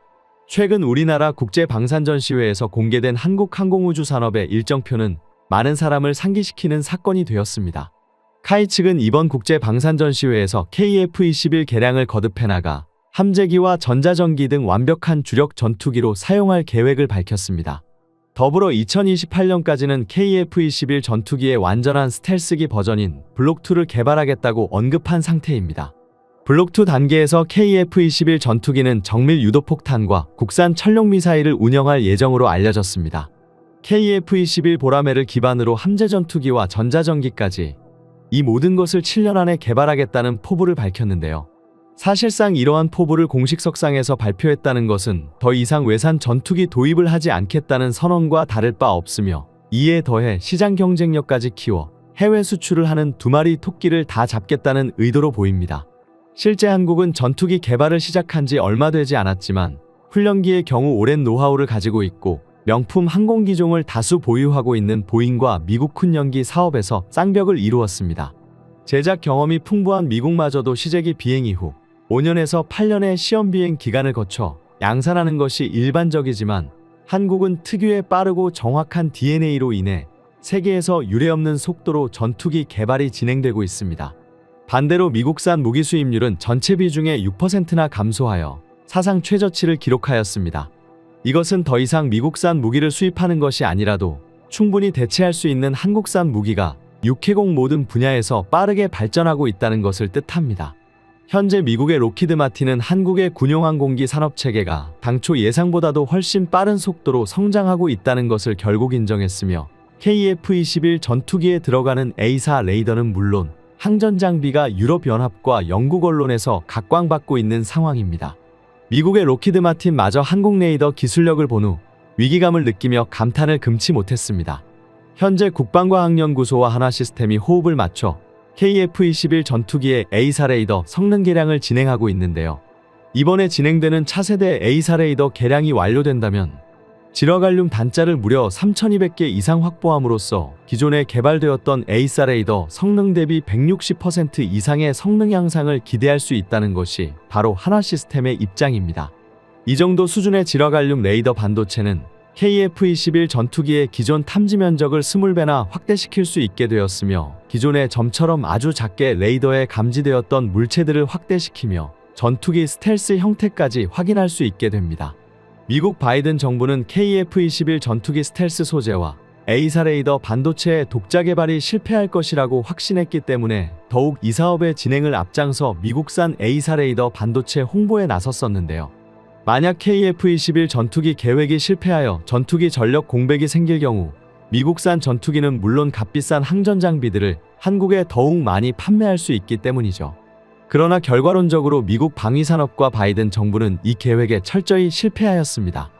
최근 우리나라 국제방산전시회에서 공개된 한국 항공우주 산업의 일정표는 많은 사람을 상기시키는 사건이 되었습니다. 카이 측은 이번 국제방산전시회에서 KF-21 개량을 거듭해 나가 함재기와 전자전기 등 완벽한 주력 전투기로 사용할 계획을 밝혔습니다. 더불어 2028년까지는 KF-21 전투기의 완전한 스텔스기 버전인 블록2를 개발하겠다고 언급한 상태입니다. 블록2 단계에서 KF-21 전투기는 정밀 유도폭탄과 국산 천룡미사일을 운영할 예정으로 알려졌습니다. KF-21 보라매를 기반으로 함재 전투기와 전자전기까지 이 모든 것을 7년 안에 개발하겠다는 포부를 밝혔는데요. 사실상 이러한 포부를 공식석상에서 발표했다는 것은 더 이상 외산 전투기 도입을 하지 않겠다는 선언과 다를 바 없으며 이에 더해 시장 경쟁력까지 키워 해외 수출을 하는 두 마리 토끼를 다 잡겠다는 의도로 보입니다. 실제 한국은 전투기 개발을 시작한 지 얼마 되지 않았지만 훈련기의 경우 오랜 노하우를 가지고 있고 명품 항공기종을 다수 보유하고 있는 보잉과 미국 훈련기 사업에서 쌍벽을 이루었습니다. 제작 경험이 풍부한 미국마저도 시제기 비행 이후 5년에서 8년의 시험 비행 기간을 거쳐 양산하는 것이 일반적이지만 한국은 특유의 빠르고 정확한 DNA로 인해 세계에서 유례없는 속도로 전투기 개발이 진행되고 있습니다. 반대로 미국산 무기 수입률은 전체 비중의 6%나 감소하여 사상 최저치를 기록하였습니다. 이것은 더 이상 미국산 무기를 수입하는 것이 아니라도 충분히 대체할 수 있는 한국산 무기가 육해공 모든 분야에서 빠르게 발전하고 있다는 것을 뜻합니다. 현재 미국의 록히드 마틴은 한국의 군용항공기 산업체계가 당초 예상보다도 훨씬 빠른 속도로 성장하고 있다는 것을 결국 인정했으며 KF-21 전투기에 들어가는 A4 레이더는 물론 항전 장비가 유럽연합과 영국 언론에서 각광받고 있는 상황입니다. 미국의 록히드 마틴마저 한국 레이더 기술력을 본 후 위기감을 느끼며 감탄을 금치 못했습니다. 현재 국방과학연구소와 한화시스템이 호흡을 맞춰 KF-21 전투기의 A4 레이더 성능 개량을 진행하고 있는데요. 이번에 진행되는 차세대 A4 레이더 개량이 완료된다면 질화갈륨 단자를 무려 3,200개 이상 확보함으로써 기존에 개발되었던 에이사 레이더 성능 대비 160% 이상의 성능 향상을 기대할 수 있다는 것이 바로 한화시스템의 입장입니다. 이 정도 수준의 질화갈륨 레이더 반도체는 KF-21 전투기의 기존 탐지 면적을 20배나 확대시킬 수 있게 되었으며 기존의 점처럼 아주 작게 레이더에 감지되었던 물체들을 확대시키며 전투기 스텔스 형태까지 확인할 수 있게 됩니다. 미국 바이든 정부는 KF-21 전투기 스텔스 소재와 에이사 레이더 반도체의 독자 개발이 실패할 것이라고 확신했기 때문에 더욱 이 사업의 진행을 앞장서 미국산 에이사 레이더 반도체 홍보에 나섰었는데요. 만약 KF-21 전투기 계획이 실패하여 전투기 전력 공백이 생길 경우 미국산 전투기는 물론 값비싼 항전 장비들을 한국에 더욱 많이 판매할 수 있기 때문이죠. 그러나 결과론적으로 미국 방위산업과 바이든 정부는 이 계획에 철저히 실패하였습니다.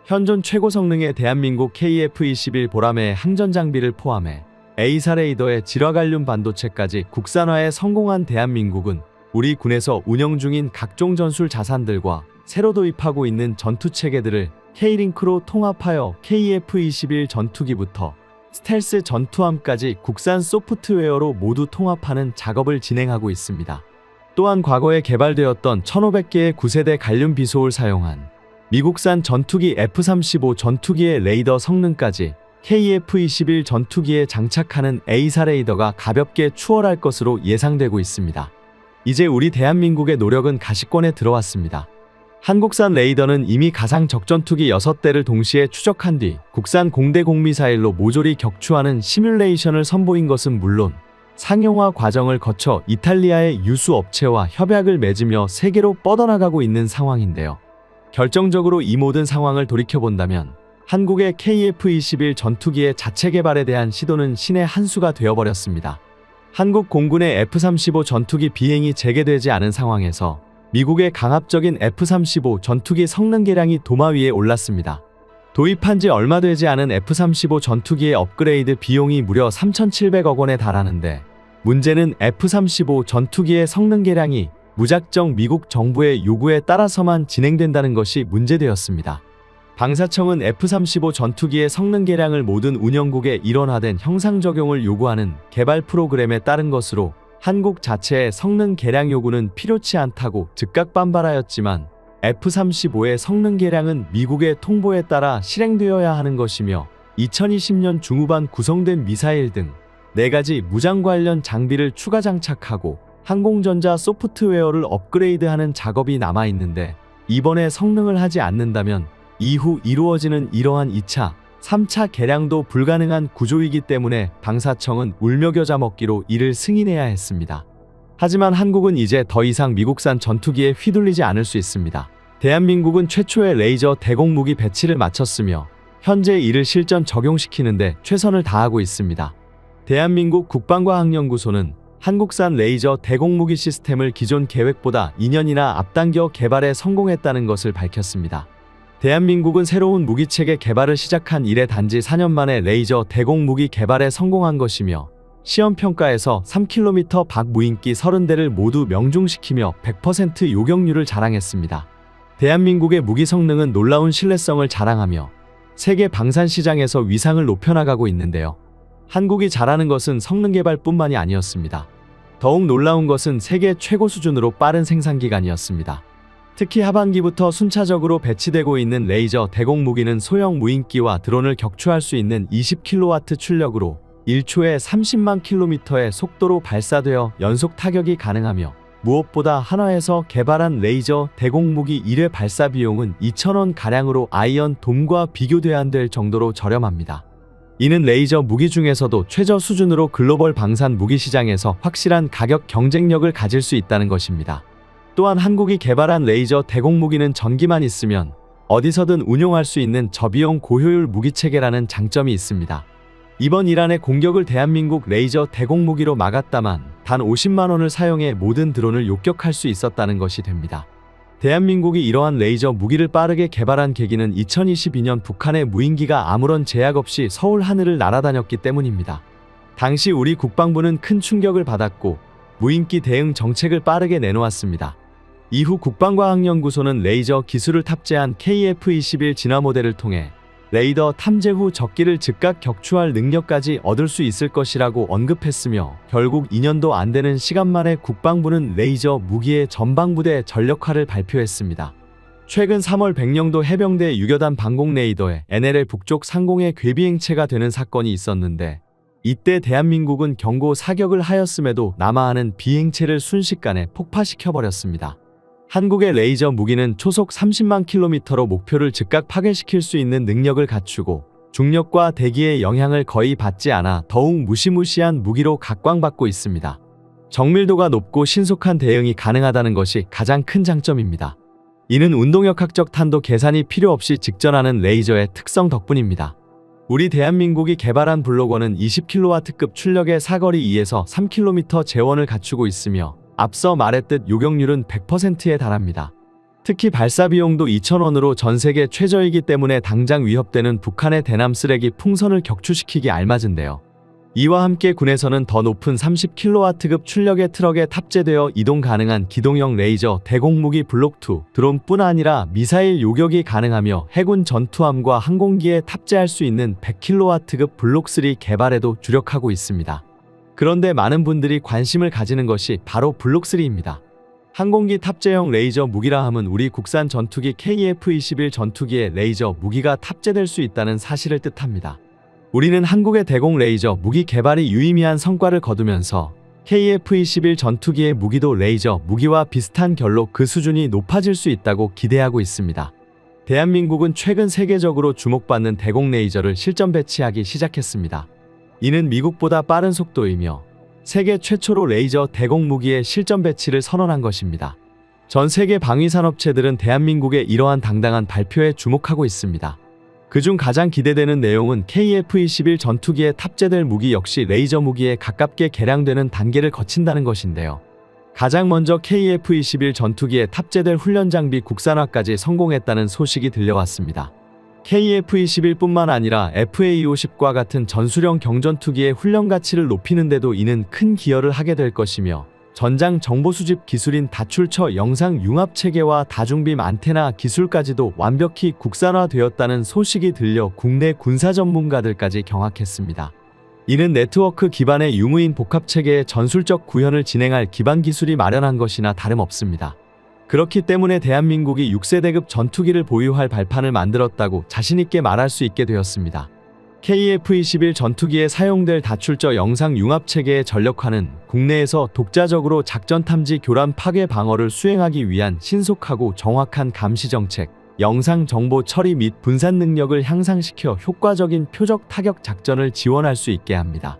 현존 최고 성능의 대한민국 KF-21 보라매의 항전 장비를 포함해 에이사 레이더의 질화갈륨 반도체까지 국산화에 성공한 대한민국은 우리 군에서 운영 중인 각종 전술 자산들과 새로 도입하고 있는 전투체계들을 K링크로 통합하여 KF-21 전투기부터 스텔스 전투함까지 국산 소프트웨어로 모두 통합하는 작업을 진행하고 있습니다. 또한 과거에 개발되었던 1,500개의 9세대 갈륨 비소를 사용한 미국산 전투기 F-35 전투기의 레이더 성능까지 KF-21 전투기에 장착하는 에이사 레이더가 가볍게 추월할 것으로 예상되고 있습니다. 이제 우리 대한민국의 노력은 가시권에 들어왔습니다. 한국산 레이더는 이미 가상 적전투기 6대를 동시에 추적한 뒤 국산 공대 공미사일로 모조리 격추하는 시뮬레이션을 선보인 것은 물론 상용화 과정을 거쳐 이탈리아의 유수 업체와 협약을 맺으며 세계로 뻗어나가고 있는 상황인데요. 결정적으로 이 모든 상황을 돌이켜본다면 한국의 KF-21 전투기의 자체 개발에 대한 시도는 신의 한 수가 되어버렸습니다. 한국 공군의 F-35 전투기 비행이 재개되지 않은 상황에서 미국의 강압적인 F-35 전투기 성능 개량이 도마 위에 올랐습니다. 도입한 지 얼마 되지 않은 F-35 전투기의 업그레이드 비용이 무려 3,700억 원에 달하는데 문제는 F-35 전투기의 성능 개량이 무작정 미국 정부의 요구에 따라서만 진행된다는 것이 문제되었습니다. 방사청은 F-35 전투기의 성능 개량을 모든 운영국에 일원화된 형상 적용을 요구하는 개발 프로그램에 따른 것으로 한국 자체의 성능 개량 요구는 필요치 않다고 즉각 반발하였지만 F-35의 성능 개량은 미국의 통보에 따라 실행되어야 하는 것이며 2020년 중후반 구성된 미사일 등 4가지 무장 관련 장비를 추가 장착하고 항공전자 소프트웨어를 업그레이드하는 작업이 남아있는데 이번에 성능을 하지 않는다면 이후 이루어지는 이러한 2차, 3차 개량도 불가능한 구조이기 때문에 방사청은 울며 겨자 먹기로 이를 승인해야 했습니다. 하지만 한국은 이제 더 이상 미국산 전투기에 휘둘리지 않을 수 있습니다. 대한민국은 최초의 레이저 대공무기 배치를 마쳤으며 현재 이를 실전 적용시키는데 최선을 다하고 있습니다. 대한민국 국방과학연구소는 한국산 레이저 대공무기 시스템을 기존 계획보다 2년이나 앞당겨 개발에 성공했다는 것을 밝혔습니다. 대한민국은 새로운 무기체계 개발을 시작한 이래 단지 4년 만에 레이저 대공무기 개발에 성공한 것이며 시험평가에서 3km 박 무인기 30대를 모두 명중시키며 100% 요격률을 자랑했습니다. 대한민국의 무기 성능은 놀라운 신뢰성을 자랑하며 세계 방산 시장에서 위상을 높여나가고 있는데요. 한국이 잘하는 것은 성능 개발뿐만이 아니었습니다. 더욱 놀라운 것은 세계 최고 수준으로 빠른 생산 기간이었습니다. 특히 하반기부터 순차적으로 배치되고 있는 레이저 대공무기는 소형 무인기와 드론을 격추할 수 있는 20kW 출력으로 1초에 30만 킬로미터의 속도로 발사되어 연속 타격이 가능하며 무엇보다 한화에서 개발한 레이저 대공무기 1회 발사 비용은 2,000원 가량으로 아이언 돔과 비교돼야 될 정도로 저렴합니다. 이는 레이저 무기 중에서도 최저 수준으로 글로벌 방산 무기 시장에서 확실한 가격 경쟁력을 가질 수 있다는 것입니다. 또한 한국이 개발한 레이저 대공무기는 전기만 있으면 어디서든 운용할 수 있는 저비용 고효율 무기체계라는 장점이 있습니다. 이번 이란의 공격을 대한민국 레이저 대공무기로 막았다만 단 50만 원을 사용해 모든 드론을 욕격할 수 있었다는 것이 됩니다. 대한민국이 이러한 레이저 무기를 빠르게 개발한 계기는 2022년 북한의 무인기가 아무런 제약 없이 서울 하늘을 날아다녔기 때문입니다. 당시 우리 국방부는 큰 충격을 받았고 무인기 대응 정책을 빠르게 내놓았습니다. 이후 국방과학연구소는 레이저 기술을 탑재한 KF-21 진화 모델을 통해 레이더 탐지 후 적기를 즉각 격추할 능력까지 얻을 수 있을 것이라고 언급했으며 결국 2년도 안 되는 시간 만에 국방부는 레이저 무기의 전방부대 전력화를 발표했습니다. 최근 3월 백령도 해병대 유교단 방공 레이더에 NLL 북쪽 상공에 궤비행체가 되는 사건이 있었는데 이때 대한민국은 경고 사격을 하였음에도 남하하는 비행체를 순식간에 폭파시켜버렸습니다. 한국의 레이저 무기는 초속 30만 킬로미터로 목표를 즉각 파괴시킬 수 있는 능력을 갖추고 중력과 대기의 영향을 거의 받지 않아 더욱 무시무시한 무기로 각광받고 있습니다. 정밀도가 높고 신속한 대응이 가능하다는 것이 가장 큰 장점입니다. 이는 운동역학적 탄도 계산이 필요 없이 직전하는 레이저의 특성 덕분입니다. 우리 대한민국이 개발한 블록원은 20kW급 출력의 사거리 2에서 3km 제원을 갖추고 있으며 앞서 말했듯 요격률은 100%에 달합니다. 특히 발사 비용도 2,000원으로 전 세계 최저이기 때문에 당장 위협되는 북한의 대남 쓰레기 풍선을 격추시키기 알맞은데요. 이와 함께 군에서는 더 높은 30kW급 출력의 트럭에 탑재되어 이동 가능한 기동형 레이저 대공무기 블록2 드론뿐 아니라 미사일 요격이 가능하며 해군 전투함과 항공기에 탑재할 수 있는 100kW급 블록3 개발에도 주력하고 있습니다. 그런데 많은 분들이 관심을 가지는 것이 바로 블록3입니다. 항공기 탑재형 레이저 무기라 함은 우리 국산 전투기 KF-21 전투기에 레이저 무기가 탑재될 수 있다는 사실을 뜻합니다. 우리는 한국의 대공 레이저 무기 개발이 유의미한 성과를 거두면서 KF-21 전투기의 무기도 레이저 무기와 비슷한 결로 그 수준이 높아질 수 있다고 기대하고 있습니다. 대한민국은 최근 세계적으로 주목받는 대공 레이저를 실전 배치하기 시작했습니다. 이는 미국보다 빠른 속도이며 세계 최초로 레이저 대공 무기의 실전 배치를 선언한 것입니다. 전 세계 방위산업체들은 대한민국의 이러한 당당한 발표에 주목하고 있습니다. 그중 가장 기대되는 내용은 KF-21 전투기에 탑재될 무기 역시 레이저 무기에 가깝게 개량되는 단계를 거친다는 것인데요. 가장 먼저 KF-21 전투기에 탑재될 훈련 장비 국산화까지 성공했다는 소식이 들려왔습니다. KF-21뿐만 아니라 FA-50과 같은 전술형 경전투기의 훈련 가치를 높이는 데도 이는 큰 기여를 하게 될 것이며 전장 정보 수집 기술인 다출처 영상 융합 체계와 다중빔 안테나 기술까지도 완벽히 국산화되었다는 소식이 들려 국내 군사 전문가들까지 경악했습니다. 이는 네트워크 기반의 유무인 복합 체계의 전술적 구현을 진행할 기반 기술이 마련한 것이나 다름없습니다. 그렇기 때문에 대한민국이 6세대급 전투기를 보유할 발판을 만들었다고 자신있게 말할 수 있게 되었습니다. KF-21 전투기에 사용될 다출저 영상 융합 체계의 전력화는 국내에서 독자적으로 작전 탐지 교란 파괴 방어를 수행하기 위한 신속하고 정확한 감시 정책, 영상 정보 처리 및 분산 능력을 향상시켜 효과적인 표적 타격 작전을 지원할 수 있게 합니다.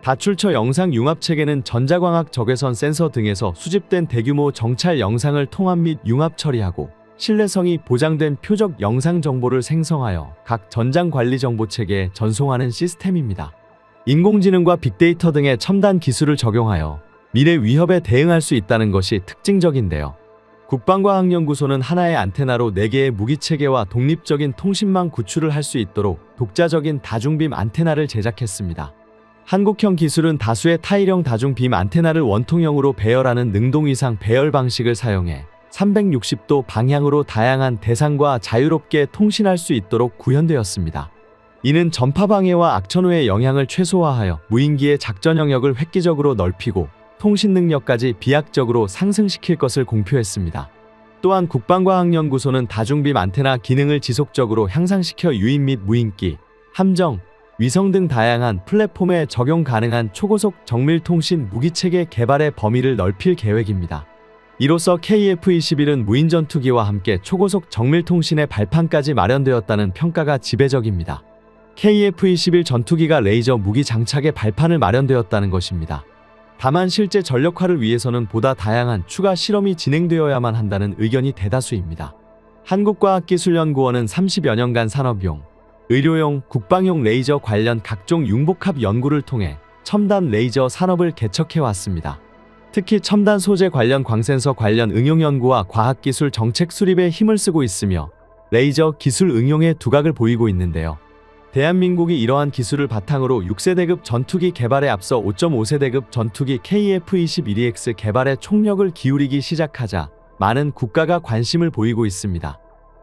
다출처 영상 융합 체계는 전자광학 적외선 센서 등에서 수집된 대규모 정찰 영상을 통합 및 융합 처리하고 신뢰성이 보장된 표적 영상 정보를 생성하여 각 전장 관리 정보 체계에 전송하는 시스템입니다. 인공지능과 빅데이터 등의 첨단 기술을 적용하여 미래 위협에 대응할 수 있다는 것이 특징적인데요. 국방과학연구소는 하나의 안테나로 4개의 무기체계와 독립적인 통신망 구축을 할 수 있도록 독자적인 다중빔 안테나를 제작했습니다. 한국형 기술은 다수의 타일형 다중빔 안테나를 원통형으로 배열하는 능동위상 배열 방식을 사용해 360도 방향으로 다양한 대상과 자유롭게 통신할 수 있도록 구현되었습니다. 이는 전파 방해와 악천후의 영향을 최소화하여 무인기의 작전 영역을 획기적으로 넓히고 통신 능력까지 비약적으로 상승시킬 것을 공표했습니다. 또한 국방과학연구소는 다중빔 안테나 기능을 지속적으로 향상시켜 유인 및 무인기, 함정, 위성 등 다양한 플랫폼에 적용 가능한 초고속 정밀통신 무기체계 개발의 범위를 넓힐 계획입니다. 이로써 KF-21은 무인전투기와 함께 초고속 정밀통신의 발판까지 마련되었다는 평가가 지배적입니다. KF-21 전투기가 레이저 무기 장착의 발판을 마련되었다는 것입니다. 다만 실제 전력화를 위해서는 보다 다양한 추가 실험이 진행되어야만 한다는 의견이 대다수입니다. 한국과학기술연구원은 30여 년간 산업용, 의료용, 국방용 레이저 관련 각종 융복합 연구를 통해 첨단 레이저 산업을 개척해왔습니다. 특히 첨단 소재 관련 광센서 관련 응용 연구와 과학기술 정책 수립에 힘을 쓰고 있으며 레이저 기술 응용의 두각을 보이고 있는데요. 대한민국이 이러한 기술을 바탕으로 6세대급 전투기 개발에 앞서 5.5세대급 전투기 KF-21EX 개발에 총력을 기울이기 시작하자 많은 국가가 관심을 보이고 있습니다.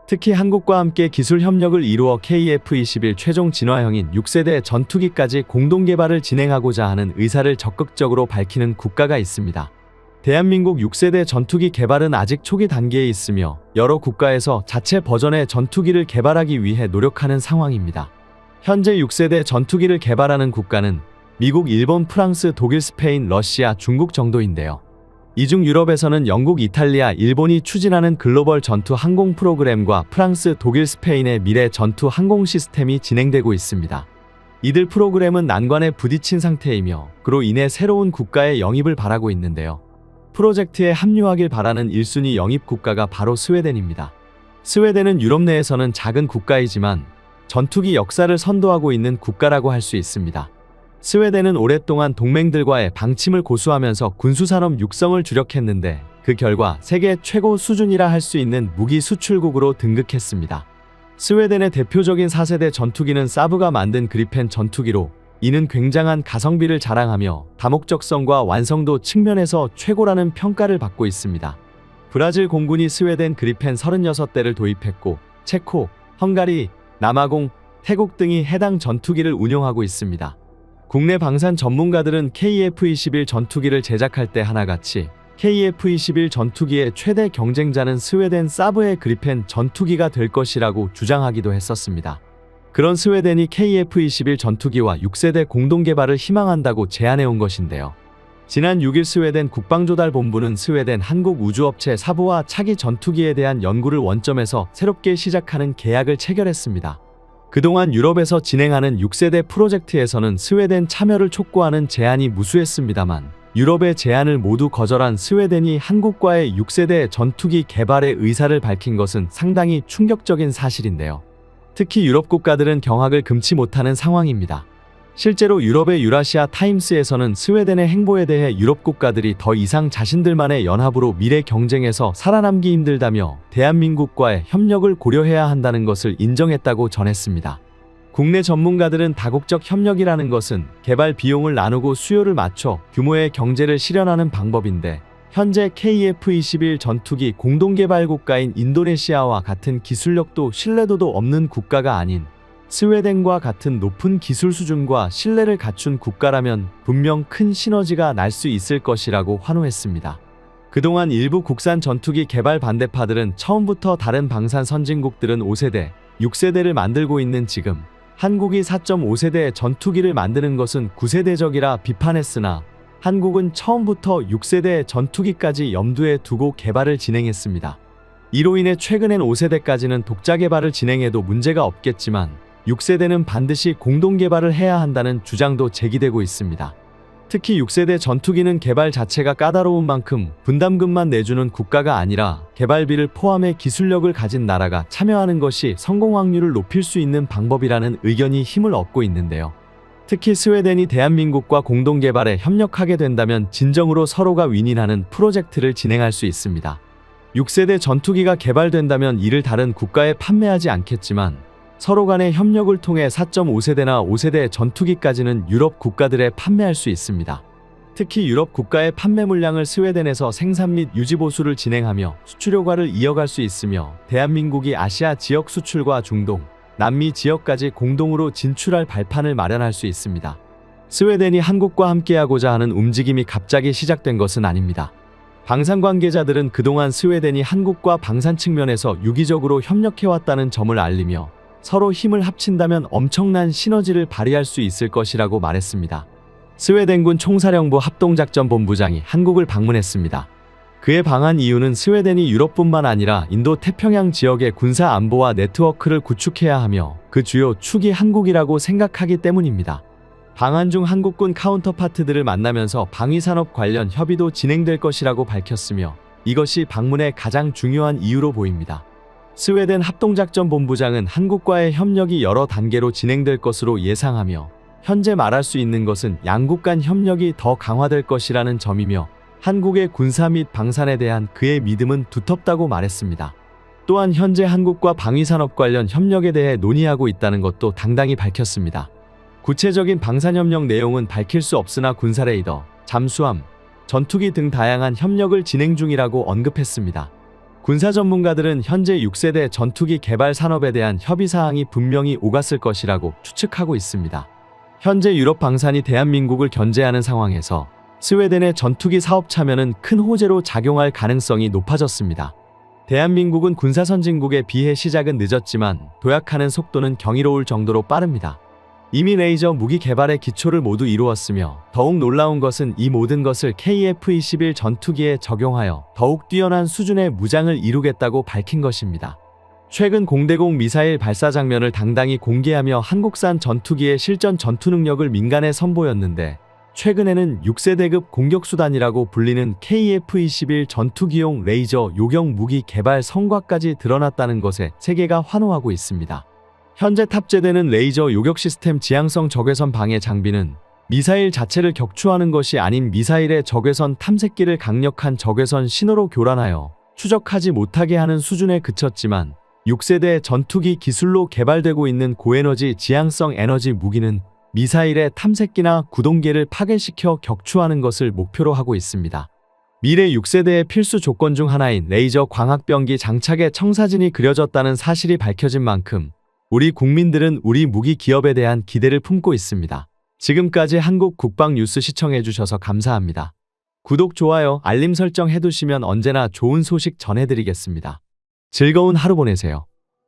특히 한국과 함께 기술 협력을 이루어 KF-21 최종 진화형인 6세대 전투기까지 공동 개발을 진행하고자 하는 의사를 적극적으로 밝히는 국가가 있습니다. 대한민국 6세대 전투기 개발은 아직 초기 단계에 있으며 여러 국가에서 자체 버전의 전투기를 개발하기 위해 노력하는 상황입니다. 현재 6세대 전투기를 개발하는 국가는 미국, 일본, 프랑스, 독일, 스페인, 러시아, 중국 정도인데요. 이 중 유럽에서는 영국, 이탈리아, 일본이 추진하는 글로벌 전투 항공 프로그램과 프랑스, 독일, 스페인의 미래 전투 항공 시스템이 진행되고 있습니다. 이들 프로그램은 난관에 부딪힌 상태이며 그로 인해 새로운 국가의 영입을 바라고 있는데요. 프로젝트에 합류하길 바라는 1순위 영입 국가가 바로 스웨덴입니다. 스웨덴은 유럽 내에서는 작은 국가이지만 전투기 역사를 선도하고 있는 국가라고 할 수 있습니다. 스웨덴은 오랫동안 동맹들과의 방침을 고수하면서 군수산업 육성을 주력했는데 그 결과 세계 최고 수준이라 할 수 있는 무기 수출국으로 등극했습니다. 스웨덴의 대표적인 4세대 전투기는 사브가 만든 그리펜 전투기로 이는 굉장한 가성비를 자랑하며 다목적성과 완성도 측면에서 최고라는 평가를 받고 있습니다. 브라질 공군이 스웨덴 그리펜 36대를 도입했고 체코, 헝가리, 남아공, 태국 등이 해당 전투기를 운용하고 있습니다. 국내 방산 전문가들은 KF-21 전투기를 제작할 때 하나같이 KF-21 전투기의 최대 경쟁자는 스웨덴 사브의 그리펜 전투기가 될 것이라고 주장하기도 했었습니다. 그런 스웨덴이 KF-21 전투기와 6세대 공동 개발을 희망한다고 제안해온 것인데요. 지난 6일 스웨덴 국방조달본부는 스웨덴 한국우주업체 사브와 차기 전투기에 대한 연구를 원점에서 새롭게 시작하는 계약을 체결했습니다. 그동안 유럽에서 진행하는 6세대 프로젝트에서는 스웨덴 참여를 촉구하는 제안이 무수했습니다만 유럽의 제안을 모두 거절한 스웨덴이 한국과의 6세대 전투기 개발의 의사를 밝힌 것은 상당히 충격적인 사실인데요. 특히 유럽 국가들은 경악을 금치 못하는 상황입니다. 실제로 유럽의 유라시아 타임스에서는 스웨덴의 행보에 대해 유럽 국가들이 더 이상 자신들만의 연합으로 미래 경쟁에서 살아남기 힘들다며 대한민국과의 협력을 고려해야 한다는 것을 인정했다고 전했습니다. 국내 전문가들은 다국적 협력이라는 것은 개발 비용을 나누고 수요를 맞춰 규모의 경제를 실현하는 방법인데 현재 KF-21 전투기 공동개발 국가인 인도네시아와 같은 기술력도 신뢰도도 없는 국가가 아닌 스웨덴과 같은 높은 기술 수준과 신뢰를 갖춘 국가라면 분명 큰 시너지가 날 수 있을 것이라고 환호했습니다. 그동안 일부 국산 전투기 개발 반대파들은 처음부터 다른 방산 선진국들은 5세대, 6세대를 만들고 있는 지금 한국이 4.5세대 전투기를 만드는 것은 9세대적이라 비판했으나 한국은 처음부터 6세대 전투기까지 염두에 두고 개발을 진행했습니다. 이로 인해 최근엔 5세대까지는 독자 개발을 진행해도 문제가 없겠지만 6세대는 반드시 공동 개발을 해야 한다는 주장도 제기되고 있습니다. 특히 6세대 전투기는 개발 자체가 까다로운 만큼 분담금만 내주는 국가가 아니라 개발비를 포함해 기술력을 가진 나라가 참여하는 것이 성공 확률을 높일 수 있는 방법이라는 의견이 힘을 얻고 있는데요. 특히 스웨덴이 대한민국과 공동 개발에 협력하게 된다면 진정으로 서로가 윈윈하는 프로젝트를 진행할 수 있습니다. 6세대 전투기가 개발된다면 이를 다른 국가에 판매하지 않겠지만 서로 간의 협력을 통해 4.5세대나 5세대 전투기까지는 유럽 국가들에 판매할 수 있습니다. 특히 유럽 국가의 판매 물량을 스웨덴에서 생산 및 유지 보수를 진행하며 수출 효과를 이어갈 수 있으며 대한민국이 아시아 지역 수출과 중동, 남미 지역까지 공동으로 진출할 발판을 마련할 수 있습니다. 스웨덴이 한국과 함께하고자 하는 움직임이 갑자기 시작된 것은 아닙니다. 방산 관계자들은 그동안 스웨덴이 한국과 방산 측면에서 유기적으로 협력해왔다는 점을 알리며 서로 힘을 합친다면 엄청난 시너지를 발휘할 수 있을 것이라고 말했습니다. 스웨덴군 총사령부 합동작전본부장이 한국을 방문했습니다. 그의 방한 이유는 스웨덴이 유럽뿐만 아니라 인도 태평양 지역의 군사 안보와 네트워크를 구축해야 하며 그 주요 축이 한국이라고 생각하기 때문입니다. 방한 중 한국군 카운터파트들을 만나면서 방위산업 관련 협의도 진행될 것이라고 밝혔으며 이것이 방문의 가장 중요한 이유로 보입니다. 스웨덴 합동작전본부장은 한국과의 협력이 여러 단계로 진행될 것으로 예상하며 현재 말할 수 있는 것은 양국 간 협력이 더 강화될 것이라는 점이며 한국의 군사 및 방산에 대한 그의 믿음은 두텁다고 말했습니다. 또한 현재 한국과 방위산업 관련 협력에 대해 논의하고 있다는 것도 당당히 밝혔습니다. 구체적인 방산협력 내용은 밝힐 수 없으나 군사레이더, 잠수함, 전투기 등 다양한 협력을 진행 중이라고 언급했습니다. 군사 전문가들은 현재 6세대 전투기 개발 산업에 대한 협의 사항이 분명히 오갔을 것이라고 추측하고 있습니다. 현재 유럽 방산이 대한민국을 견제하는 상황에서 스웨덴의 전투기 사업 참여는 큰 호재로 작용할 가능성이 높아졌습니다. 대한민국은 군사 선진국에 비해 시작은 늦었지만 도약하는 속도는 경이로울 정도로 빠릅니다. 이미 레이저 무기 개발의 기초를 모두 이루었으며 더욱 놀라운 것은 이 모든 것을 KF-21 전투기에 적용하여 더욱 뛰어난 수준의 무장을 이루겠다고 밝힌 것입니다. 최근 공대공 미사일 발사 장면을 당당히 공개하며 한국산 전투기의 실전 전투 능력을 민간에 선보였는데 최근에는 6세대급 공격수단이라고 불리는 KF-21 전투기용 레이저 요격 무기 개발 성과까지 드러났다는 것에 세계가 환호하고 있습니다. 현재 탑재되는 레이저 요격 시스템 지향성 적외선 방해 장비는 미사일 자체를 격추하는 것이 아닌 미사일의 적외선 탐색기를 강력한 적외선 신호로 교란하여 추적하지 못하게 하는 수준에 그쳤지만 6세대 전투기 기술로 개발되고 있는 고에너지 지향성 에너지 무기는 미사일의 탐색기나 구동계를 파괴시켜 격추하는 것을 목표로 하고 있습니다. 미래 6세대의 필수 조건 중 하나인 레이저 광학병기 장착에 청사진이 그려졌다는 사실이 밝혀진 만큼 우리 국민들은 우리 무기 기업에 대한 기대를 품고 있습니다. 지금까지 한국 국방 뉴스 시청해주셔서 감사합니다. 구독, 좋아요, 알림 설정 해두시면 언제나 좋은 소식 전해드리겠습니다. 즐거운 하루 보내세요.